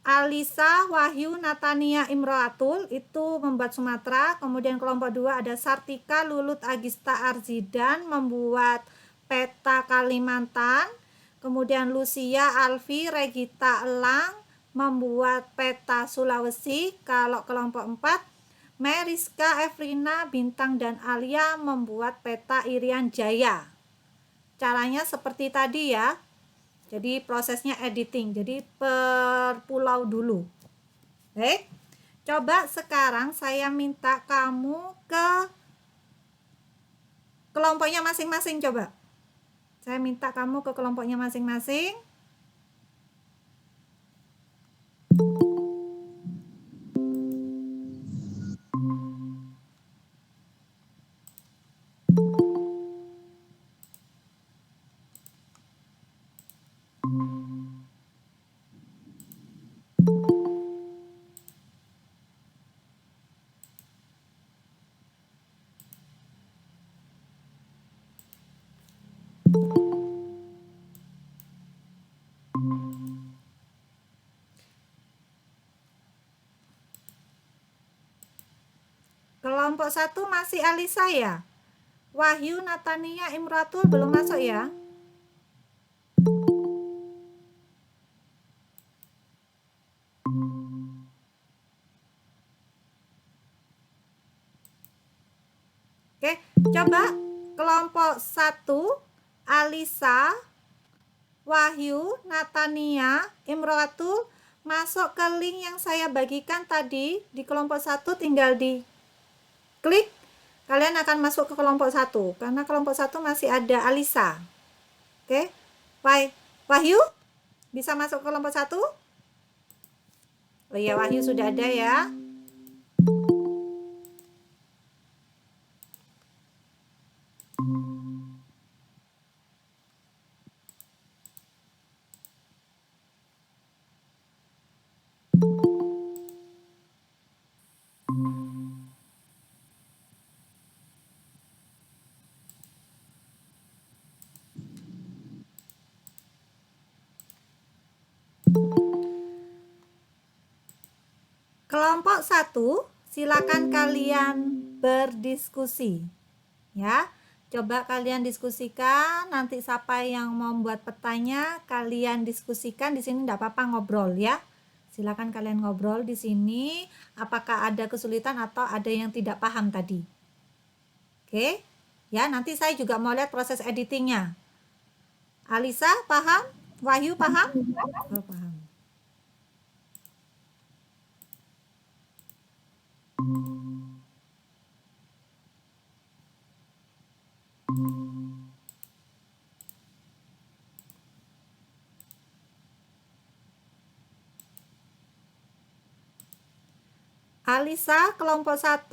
Alisa, Wahyu, Natania, Imroatul itu membuat Sumatera. Kemudian kelompok 2 ada Sartika, Lulut, Agista, Arzidan membuat peta Kalimantan. Kemudian Lucia, Alfi, Regita, Elang membuat peta Sulawesi. Kalau kelompok 4 Meriska, Efrina, Bintang, dan Alia membuat peta Irian Jaya. Caranya seperti tadi ya. Jadi prosesnya editing, jadi per pulau dulu. Baik, coba sekarang saya minta kamu ke kelompoknya masing-masing coba. Saya minta kamu ke kelompoknya masing-masing. Kelompok 1 masih Alisa ya? Wahyu, Natania, Imratul belum masuk ya? Oke, coba kelompok 1 Alisa, Wahyu, Natania, Imroatul masuk ke link yang saya bagikan tadi di kelompok 1, tinggal di klik, kalian akan masuk ke kelompok 1 karena kelompok 1 masih ada Alisa. Oke. Wahyu bisa masuk ke kelompok 1? Oh iya, Wahyu sudah ada ya. Kelompok 1, silakan kalian berdiskusi. Ya, coba kalian diskusikan. Nanti siapa yang mau membuat petanya, kalian diskusikan di sini, enggak apa-apa ngobrol ya. Silakan kalian ngobrol di sini. Apakah ada kesulitan atau ada yang tidak paham tadi? Oke, ya nanti saya juga mau lihat proses editingnya. Alisa paham? Wahyu paham? Oh, paham. Alisa kelompok 1,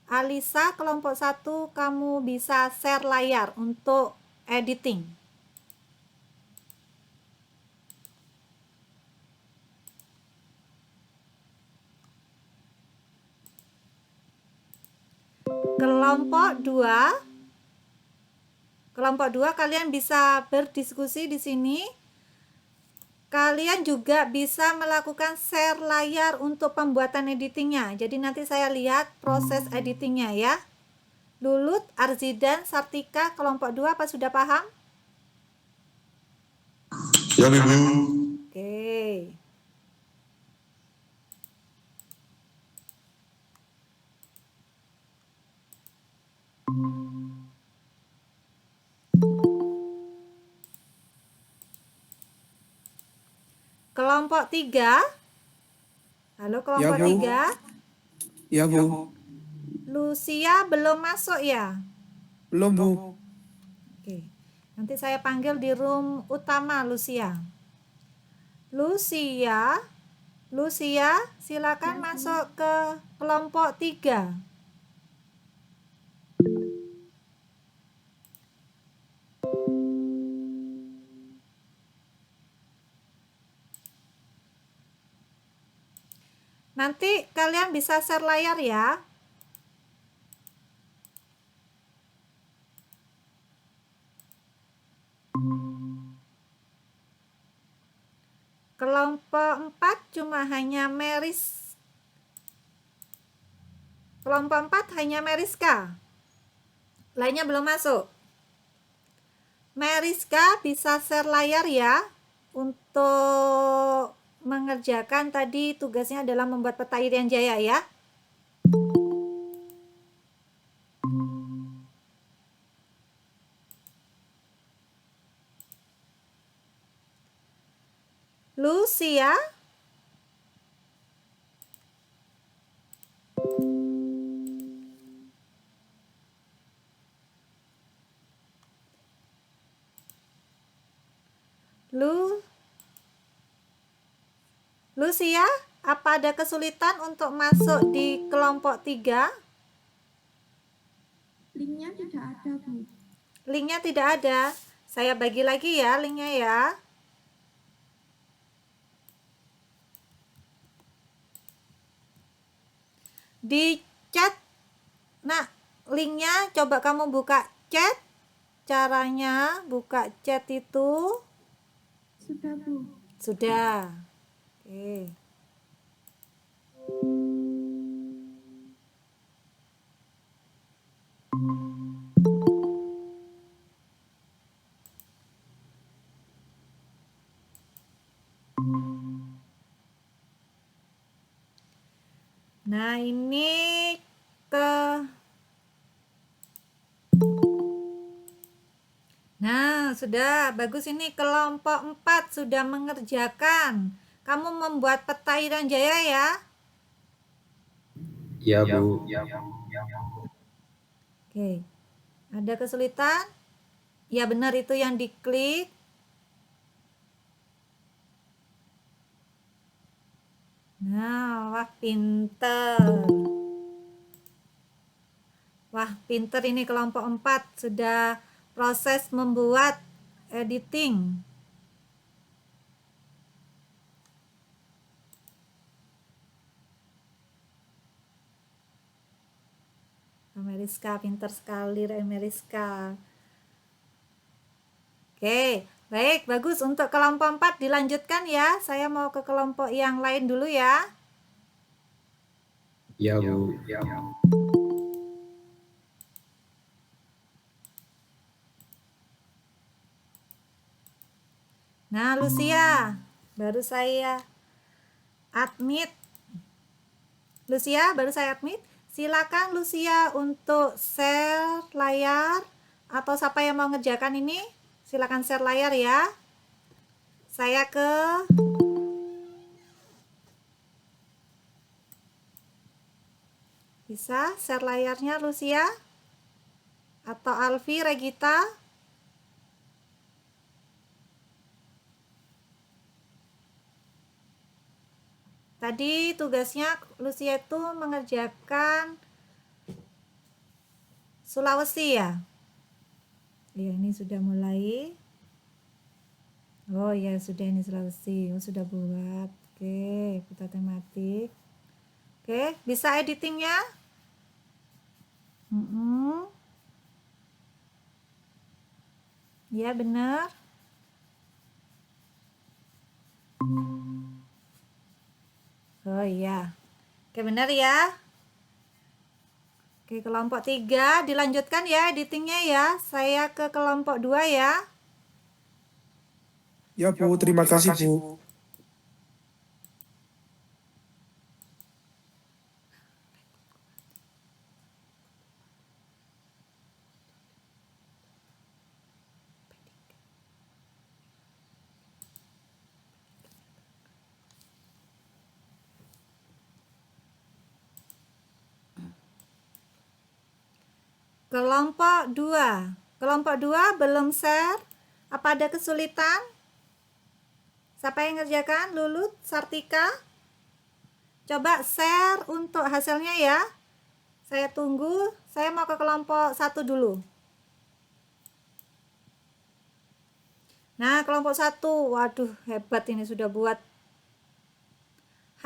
Alisa kelompok 1, kamu bisa share layar untuk editing. Kelompok 2 kalian bisa berdiskusi di sini. Kalian juga bisa melakukan share layar untuk pembuatan editingnya. Jadi nanti saya lihat proses editingnya ya. Lulut, Arzidan, Sartika, kelompok 2 apa sudah paham? Ya, Ibu. Oke. Kelompok 3. Halo kelompok Ya, Bu. 3. Ya, Bu. Lucia belum masuk ya? Belum, Bu. Oke. Nanti saya panggil di room utama Lucia. Lucia, silakan masuk ke kelompok 3. Nanti kalian bisa share layar ya. Kelompok 4 cuma hanya Meris. Kelompok 4 hanya Meriska. Lainnya belum masuk. Meriska bisa share layar ya untuk mengerjakan tadi tugasnya adalah membuat peta Irian Jaya ya. Lucia, Lucia, apa ada kesulitan untuk masuk di kelompok 3? Linknya tidak ada, Bu. Linknya tidak ada. Saya bagi lagi ya linknya ya. Di chat. Nah, linknya coba kamu buka chat. Caranya buka chat itu. Sudah, Bu. Sudah. Oke. Nah, ini ke Sudah bagus ini kelompok 4 sudah mengerjakan. Kamu membuat peta Irian Jaya ya? Ya, Bu. Oke. Ada kesulitan? Ya benar itu yang diklik. Nah, wah pinter. Wah, pinter ini kelompok 4 sudah proses membuat editing. Meriska, pinter sekali Meriska. Oke, baik, bagus. Untuk kelompok 4 dilanjutkan ya. Saya mau ke kelompok yang lain dulu ya. Ya, Bu. Nah, Lucia, baru saya admit. Lucia, baru saya admit. Silakan Lucia untuk share layar atau siapa yang mau ngerjakan ini, silakan share layar ya. Saya ke bisa share layarnya Lucia atau Alfi, Regita. Tadi tugasnya Lucia itu mengerjakan Sulawesi ya. Iya, ini sudah mulai. Oh ya, sudah ini Sulawesi. Oh, sudah buat. Oke, peta tematik. Oke, bisa editingnya? Ya, benar. Oh iya. Oke, benar ya. Oke, kelompok 3 dilanjutkan ya editingnya ya. Saya ke kelompok 2 ya. Ya Bu, terima kasih Bu. Kelompok 2. Kelompok 2 belum share. Apa ada kesulitan? Siapa yang ngerjakan? Lulut, Sartika? Coba share untuk hasilnya ya. Saya tunggu. Saya mau ke kelompok 1 dulu. Nah, kelompok 1. Waduh, hebat ini sudah buat.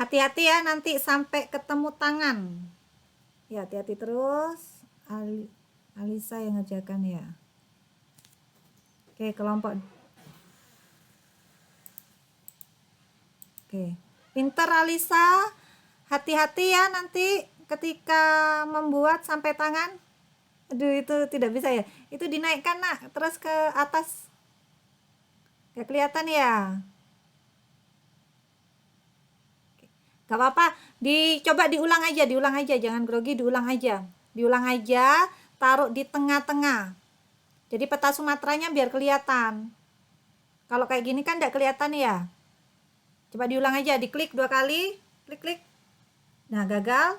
Hati-hati ya nanti sampai ketemu tangan. Ya, hati-hati terus. Alisa yang ngerjakan ya. Oke, kelompok. Oke, pinter Alisa. Hati-hati ya nanti ketika membuat sampai tangan. Aduh, itu tidak bisa ya. Itu dinaikkan nak, terus ke atas. Gak kelihatan ya. Gak apa-apa, coba diulang aja, jangan grogi, diulang aja, taruh di tengah-tengah. Jadi peta Sumateranya biar kelihatan. Kalau kayak gini kan tidak kelihatan ya. Coba diulang aja, diklik 2 kali, klik. Nah, gagal.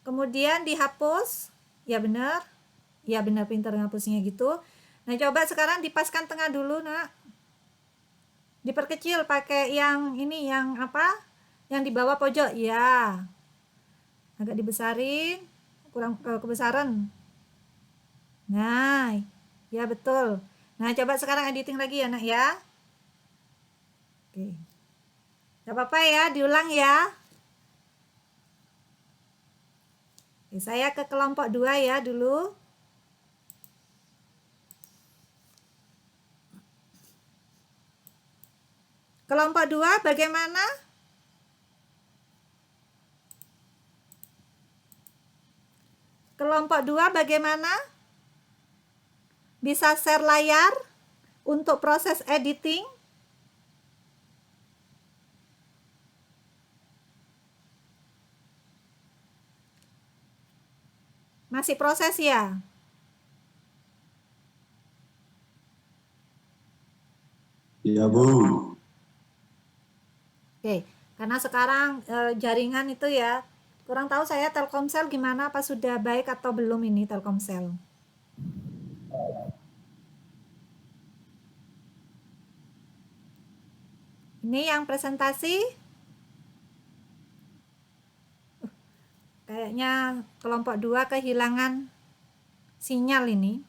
Kemudian dihapus. Ya benar pintar ngapusnya gitu. Nah, coba sekarang dipaskan tengah dulu, nak. Diperkecil pakai yang ini, yang apa? Yang di bawah pojok, ya. Agak dibesarin, kurang kebesaran. Nah, ya betul. Nah, coba sekarang editing lagi ya, nak ya. Oke. Gak apa-apa ya, diulang ya. Oke, saya ke kelompok 2 ya dulu. Kelompok 2 bagaimana? Kelompok 2 bagaimana? Bisa share layar untuk proses editing? Masih proses ya? Iya, Bu. Oke, karena sekarang jaringan itu ya, kurang tahu saya Telkomsel gimana, apa sudah baik atau belum ini Telkomsel. Ini yang presentasi, kayaknya kelompok 2 kehilangan sinyal ini.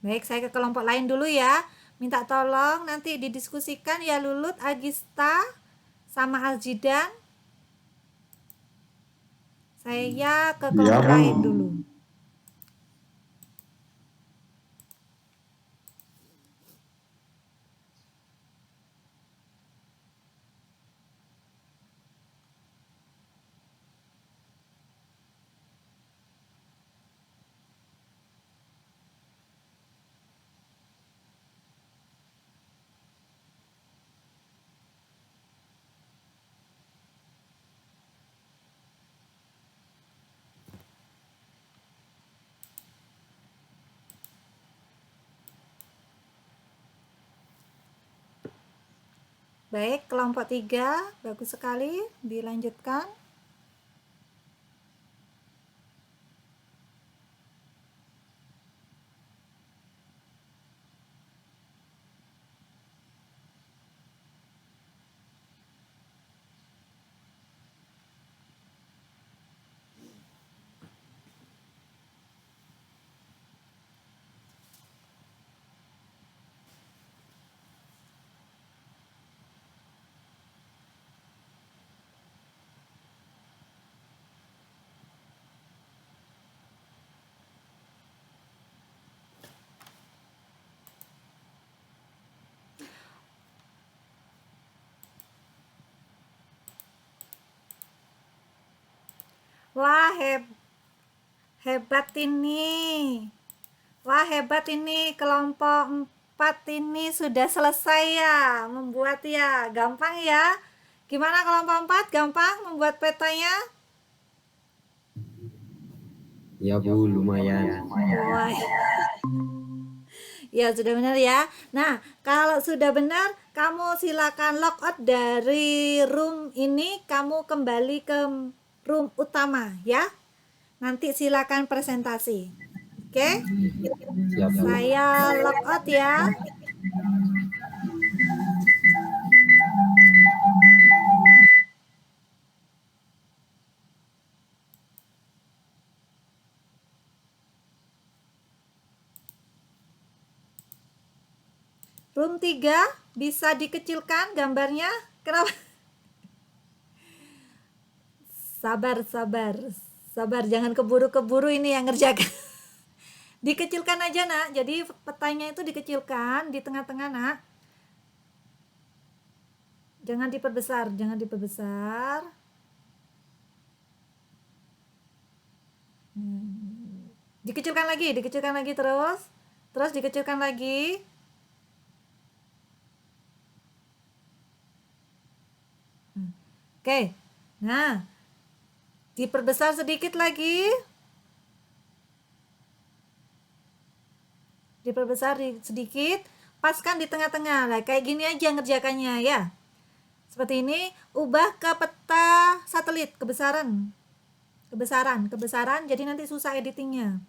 Baik, saya ke kelompok lain dulu ya. Minta tolong nanti didiskusikan ya Lulut, Agista, sama Aljidan. Saya ke kelompok Bu. lain dulu. Baik, kelompok 3, bagus sekali, dilanjutkan. Wah, hebat ini. Wah, hebat ini kelompok 4 ini sudah selesai ya membuat ya. Gampang ya. Gimana kelompok 4? Gampang membuat petanya? Ya Bu, lumayan. Wah. Ya, sudah benar ya. Nah, kalau sudah benar, kamu silakan logout dari room ini, kamu kembali ke room utama ya. Nanti silakan presentasi. Oke? Siap, Bu. Saya logout ya. Room 3 bisa dikecilkan gambarnya. Kenapa? Sabar, jangan keburu-keburu ini yang ngerjakan. Dikecilkan aja nak, jadi petanya itu dikecilkan di tengah-tengah nak. Jangan diperbesar. Dikecilkan lagi terus dikecilkan lagi. Oke, nah diperbesar sedikit lagi. Sedikit, paskan di tengah-tengah. Nah, kayak gini aja ngerjakannya ya. Seperti ini, ubah ke peta satelit, kebesaran. Jadi nanti susah editingnya.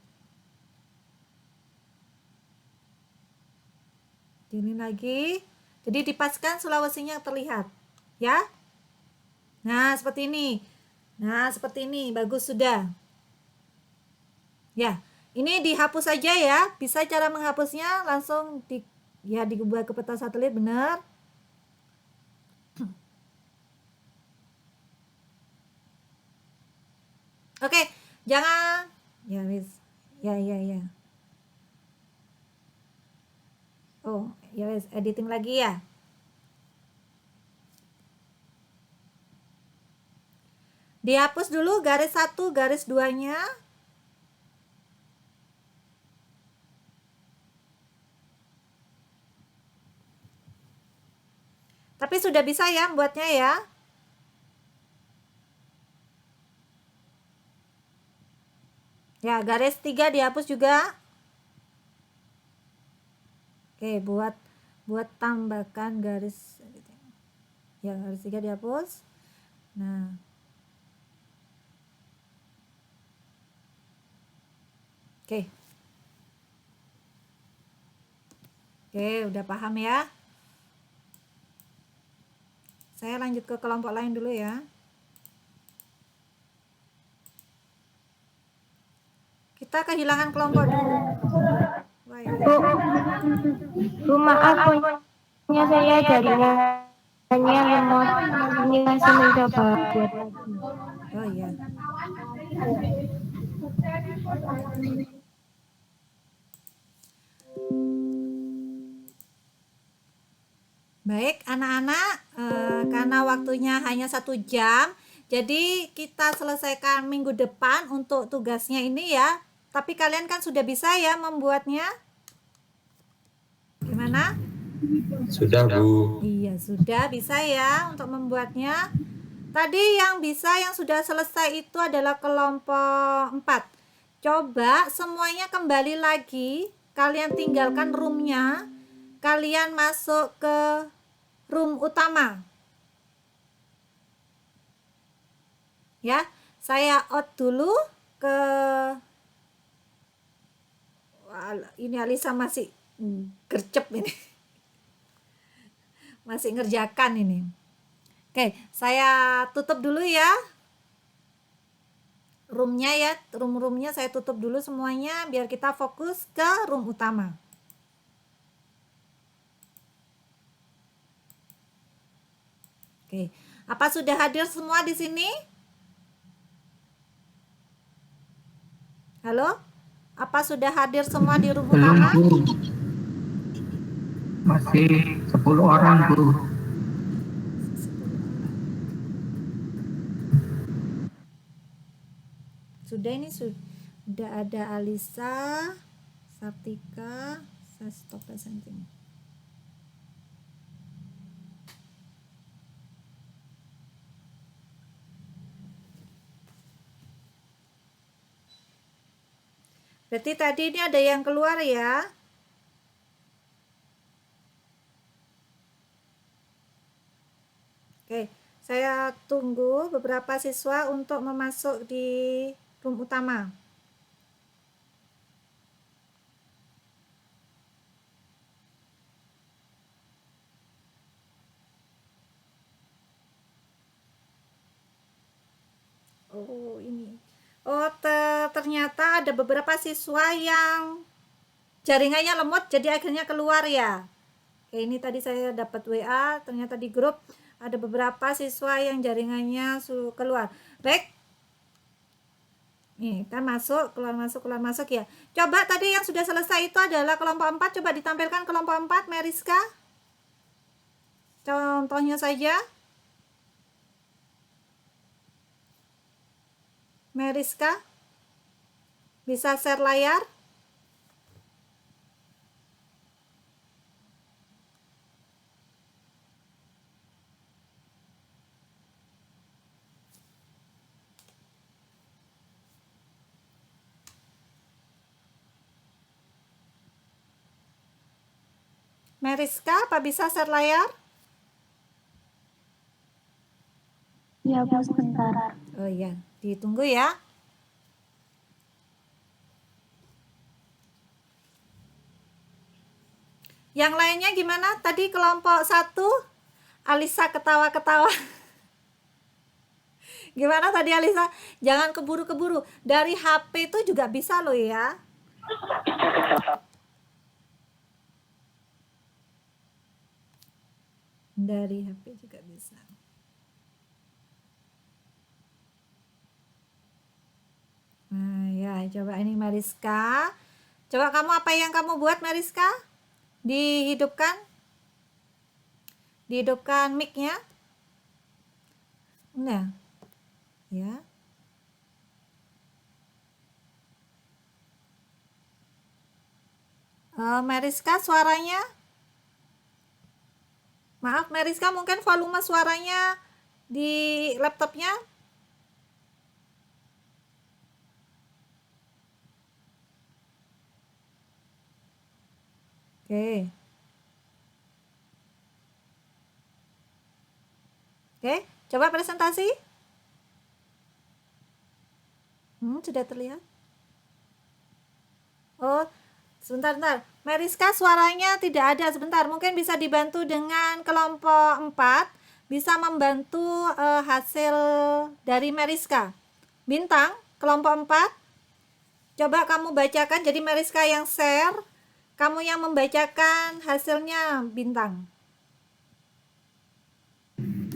Ini lagi. Jadi dipaskan Sulawesinya terlihat, ya. Nah, seperti ini. Bagus sudah. Ya. Ini dihapus saja ya. Bisa cara menghapusnya langsung dibuat ke peta satelit, benar. Oke, jangan ya wis. Ya. Oh, ya wis, editing lagi ya. Dihapus dulu garis 1, garis 2-nya. Tapi sudah bisa ya buatnya ya. Ya, garis 3 dihapus juga. Oke, buat tambahkan garis ya, garis 3 dihapus. Nah, oke. Udah paham ya? Saya lanjut ke kelompok lain dulu ya. Kita kehilangan kelompok dulu. Bu, maaf, punya saya jaringannya lemot. Ini masih mencoba buat lagi. Oh iya. Baik, anak-anak, karena waktunya hanya 1 jam, jadi kita selesaikan minggu depan untuk tugasnya ini ya. Tapi kalian kan sudah bisa ya membuatnya? Gimana? Sudah, Bu. Iya, sudah bisa ya untuk membuatnya. Tadi yang bisa, yang sudah selesai itu adalah kelompok 4. Coba semuanya kembali lagi, kalian tinggalkan roomnya, kalian masuk ke room utama. Ya, saya out dulu ke ini Alisa masih gercep ini. Masih ngerjakan ini. Oke, saya tutup dulu ya. Roomnya ya, room-roomnya saya tutup dulu semuanya biar kita fokus ke room utama. Oke, apa sudah hadir semua di sini? Halo? Apa sudah hadir semua di room Belum, utama? Bu. Masih 10 orang, Bu. Sudah, ini sudah ada Alisa, Sartika, saya stop presenting. Berarti tadi ini ada yang keluar ya. Oke, saya tunggu beberapa siswa untuk memasuk di room utama. Oh, ini. Oh, ternyata ada beberapa siswa yang jaringannya lemot jadi akhirnya keluar ya. Oke, ini tadi saya dapat WA, ternyata di grup ada beberapa siswa yang jaringannya keluar. Baik. Nih, kan masuk, keluar masuk ya. Coba tadi yang sudah selesai itu adalah kelompok 4, coba ditampilkan kelompok 4, Meriska. Contohnya saja. Meriska. Bisa share layar? Meriska, apa bisa share layar? Ya, Bu, sebentar. Oh iya, ditunggu ya. Yang lainnya gimana? Tadi kelompok 1, Alisa ketawa-ketawa. Gimana tadi Alisa? Jangan keburu-keburu. Dari HP itu juga bisa loh ya. Dari HP juga bisa. Nah ya, coba ini Mariska. Coba kamu apa yang kamu buat Mariska? Dihidupkan. Dihidupkan mic-nya. Nah. Ya. Mariska suaranya. Maaf Mariska, mungkin volume suaranya di laptopnya. Oke. Coba presentasi. Sudah terlihat? Oh, sebentar. Mariska suaranya tidak ada. Sebentar, mungkin bisa dibantu dengan kelompok 4. Bisa membantu hasil dari Mariska. Bintang, kelompok 4. Coba kamu bacakan. Jadi Mariska yang share, kamu yang membacakan hasilnya, Bintang.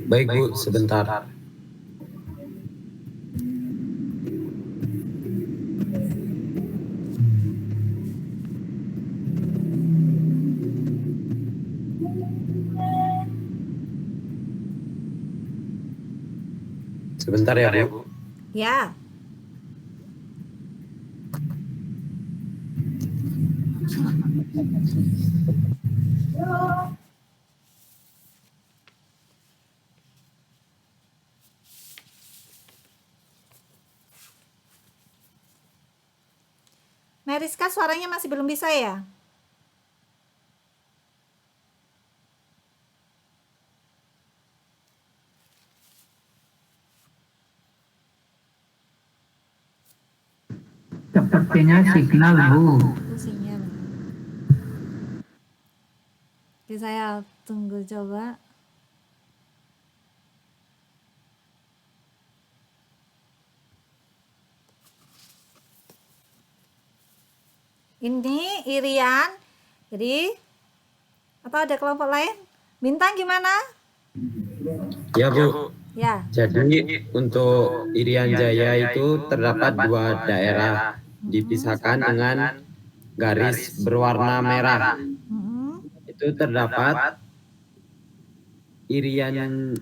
Baik Bu, sebentar. Sebentar ya Bu. Ya. Mariska suaranya masih belum bisa ya? Sepertinya signal, Bu. Sinyal. Oke, saya tunggu coba. Ini Irian. Jadi atau ada kelompok lain? Bintang gimana? Ya Bu. Ya. Jadi untuk Irian Jaya itu terdapat 2 daerah dipisahkan dengan garis berwarna merah. Itu terdapat Irian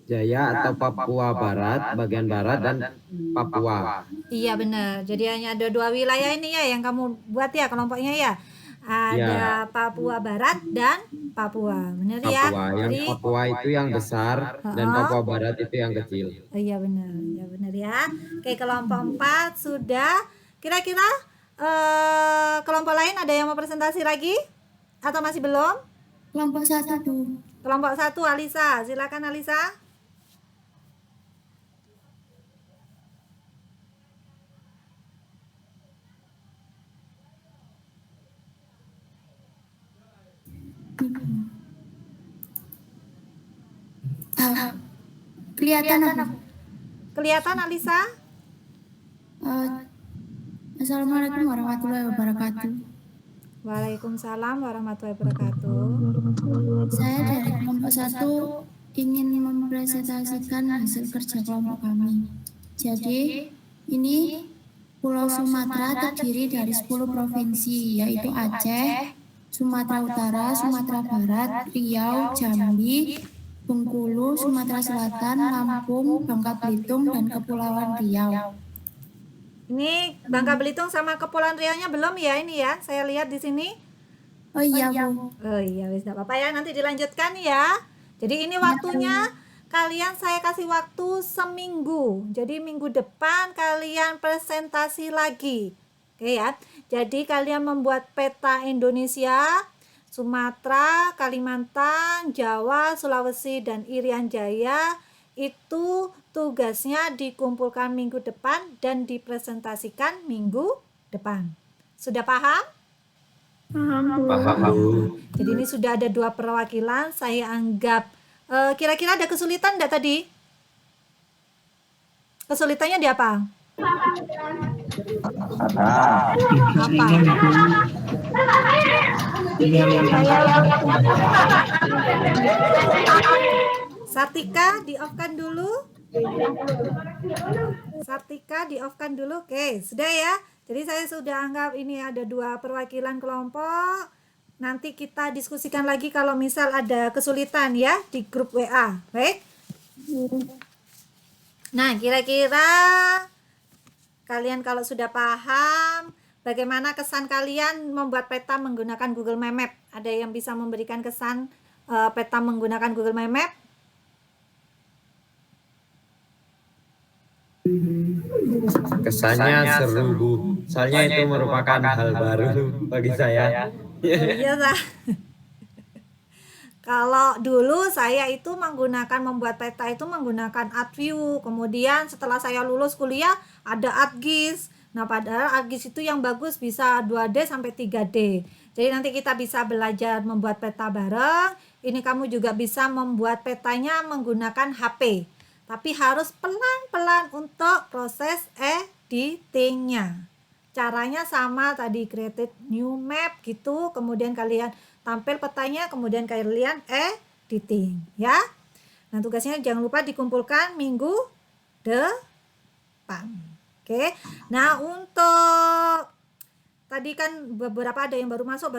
Jaya atau Papua Barat, bagian barat dan Papua. Iya benar. Jadi hanya ada 2 wilayah ini ya yang kamu buat ya kelompoknya ya. Ada Papua Barat dan Papua. Benar ya? Papua. Yang Jadi, Papua itu yang besar dan Papua Barat itu yang kecil. iya benar. Ya benar ya. Oke, kelompok 4 sudah. Kira-kira kelompok lain ada yang mau presentasi lagi? Atau masih belum? Kelompok 1, Bu. Kelompok 1 Alisa. Silakan Alisa. Kelihatan apa? Kelihatan Alisa? Assalamualaikum warahmatullahi wabarakatuh. Waalaikumsalam warahmatullahi wabarakatuh. Saya dari kelompok 1 ingin mempresentasikan hasil kerja kelompok kami. Jadi, ini Pulau Sumatera terdiri dari 10 provinsi, yaitu Aceh, Sumatera Utara, Sumatera Barat, Riau, Jambi, Bengkulu, Sumatera Selatan, Lampung, Bangka Belitung, dan Kepulauan Riau. Ini Bangka Belitung sama Kepulauan Riau-nya belum ya ini ya? Saya lihat di sini. Oh iya, Bu. Oh iya, wis enggak apa-apa ya, nanti dilanjutkan ya. Jadi ini waktunya kalian saya kasih waktu seminggu. Jadi minggu depan kalian presentasi lagi. Oke ya. Jadi kalian membuat peta Indonesia, Sumatera, Kalimantan, Jawa, Sulawesi, dan Irian Jaya. Itu tugasnya dikumpulkan minggu depan dan dipresentasikan minggu depan. Sudah paham? Paham. Jadi ini sudah ada 2 perwakilan. Saya anggap kira-kira ada kesulitan enggak tadi? Kesulitannya di apa? Sartika di-off-kan dulu. Sartika di-off-kan dulu. Oke, sudah ya. Jadi saya sudah anggap ini ada 2 perwakilan kelompok. Nanti kita diskusikan lagi kalau misal ada kesulitan ya di grup WA. Baik. Nah, kira-kira kalian kalau sudah paham bagaimana kesan kalian membuat peta menggunakan Google Map? Ada yang bisa memberikan kesan peta menggunakan Google Map? Kesannya seru Bu. Soalnya itu merupakan hal baru bagi saya. Iya lah. Kalau dulu saya itu membuat peta itu menggunakan ArcView. Kemudian setelah saya lulus kuliah ada ArcGIS. Nah, padahal ArcGIS itu yang bagus bisa 2D sampai 3D. Jadi nanti kita bisa belajar membuat peta bareng. Ini kamu juga bisa membuat petanya menggunakan HP. Tapi harus pelan-pelan untuk proses editingnya. Caranya sama tadi, create new map gitu, kemudian kalian tampil petanya, kemudian kalian editing ya. Nah, tugasnya jangan lupa dikumpulkan minggu depan. Oke. Nah, untuk tadi kan beberapa ada yang baru masuk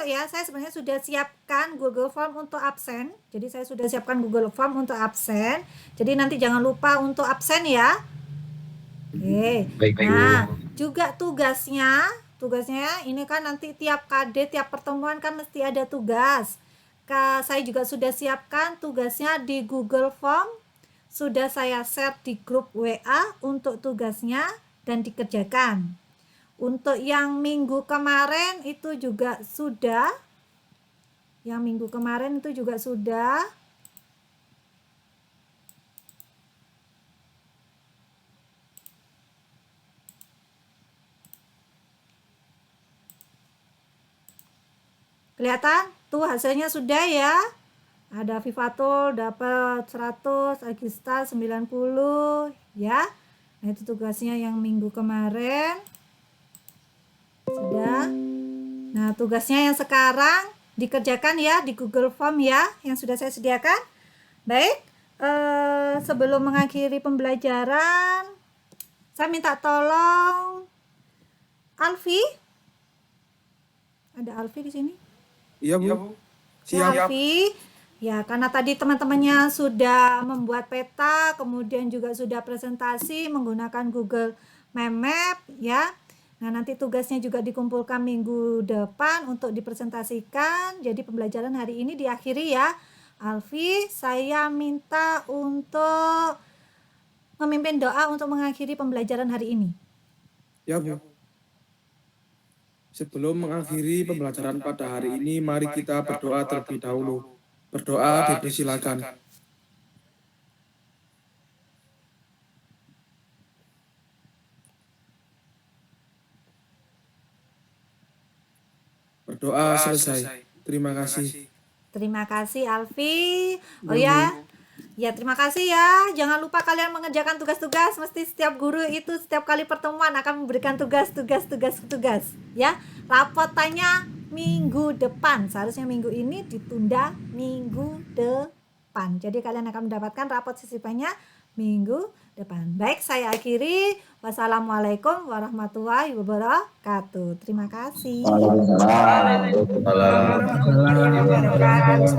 ya. Saya sebenarnya sudah siapkan Google Form untuk absen. Jadi saya sudah siapkan Google Form untuk absen. Jadi nanti jangan lupa untuk absen ya. Oke. Nah, juga tugasnya ini kan nanti tiap KD, tiap pertemuan kan mesti ada tugas. Saya juga sudah siapkan tugasnya di Google Form. Sudah saya share di grup WA untuk tugasnya dan dikerjakan. Untuk yang minggu kemarin itu juga sudah. Kelihatan? Tuh hasilnya sudah ya. Ada Vivatul dapat 100, Agista 90 ya. Nah, itu tugasnya yang minggu kemarin. Sudah. Nah, tugasnya yang sekarang dikerjakan ya di Google Form ya yang sudah saya sediakan. Baik, sebelum mengakhiri pembelajaran, saya minta tolong Alfi. Ada Alfi di sini? Iya, Bu. Siap. Alfi, ya karena tadi teman-temannya sudah membuat peta, kemudian juga sudah presentasi menggunakan Google Map ya. Nah, nanti tugasnya juga dikumpulkan minggu depan untuk dipresentasikan. Jadi pembelajaran hari ini diakhiri ya. Alfi, saya minta untuk memimpin doa untuk mengakhiri pembelajaran hari ini. Ya, Bu. Sebelum mengakhiri pembelajaran pada hari ini, mari kita berdoa terlebih dahulu. Berdoa dipersilakan. Berdoa selesai. Terima kasih. Terima kasih Alfi. Oh ya. Ya, terima kasih ya. Jangan lupa kalian mengerjakan tugas-tugas. Mesti setiap guru itu setiap kali pertemuan akan memberikan tugas ya. Rapotannya minggu depan. Seharusnya minggu ini ditunda minggu depan. Jadi kalian akan mendapatkan rapot sisipannya minggu depan. Baik, saya akhiri. Wassalamualaikum warahmatullahi wabarakatuh. Terima kasih. Waalaikumsalam warahmatullahi wabarakatuh.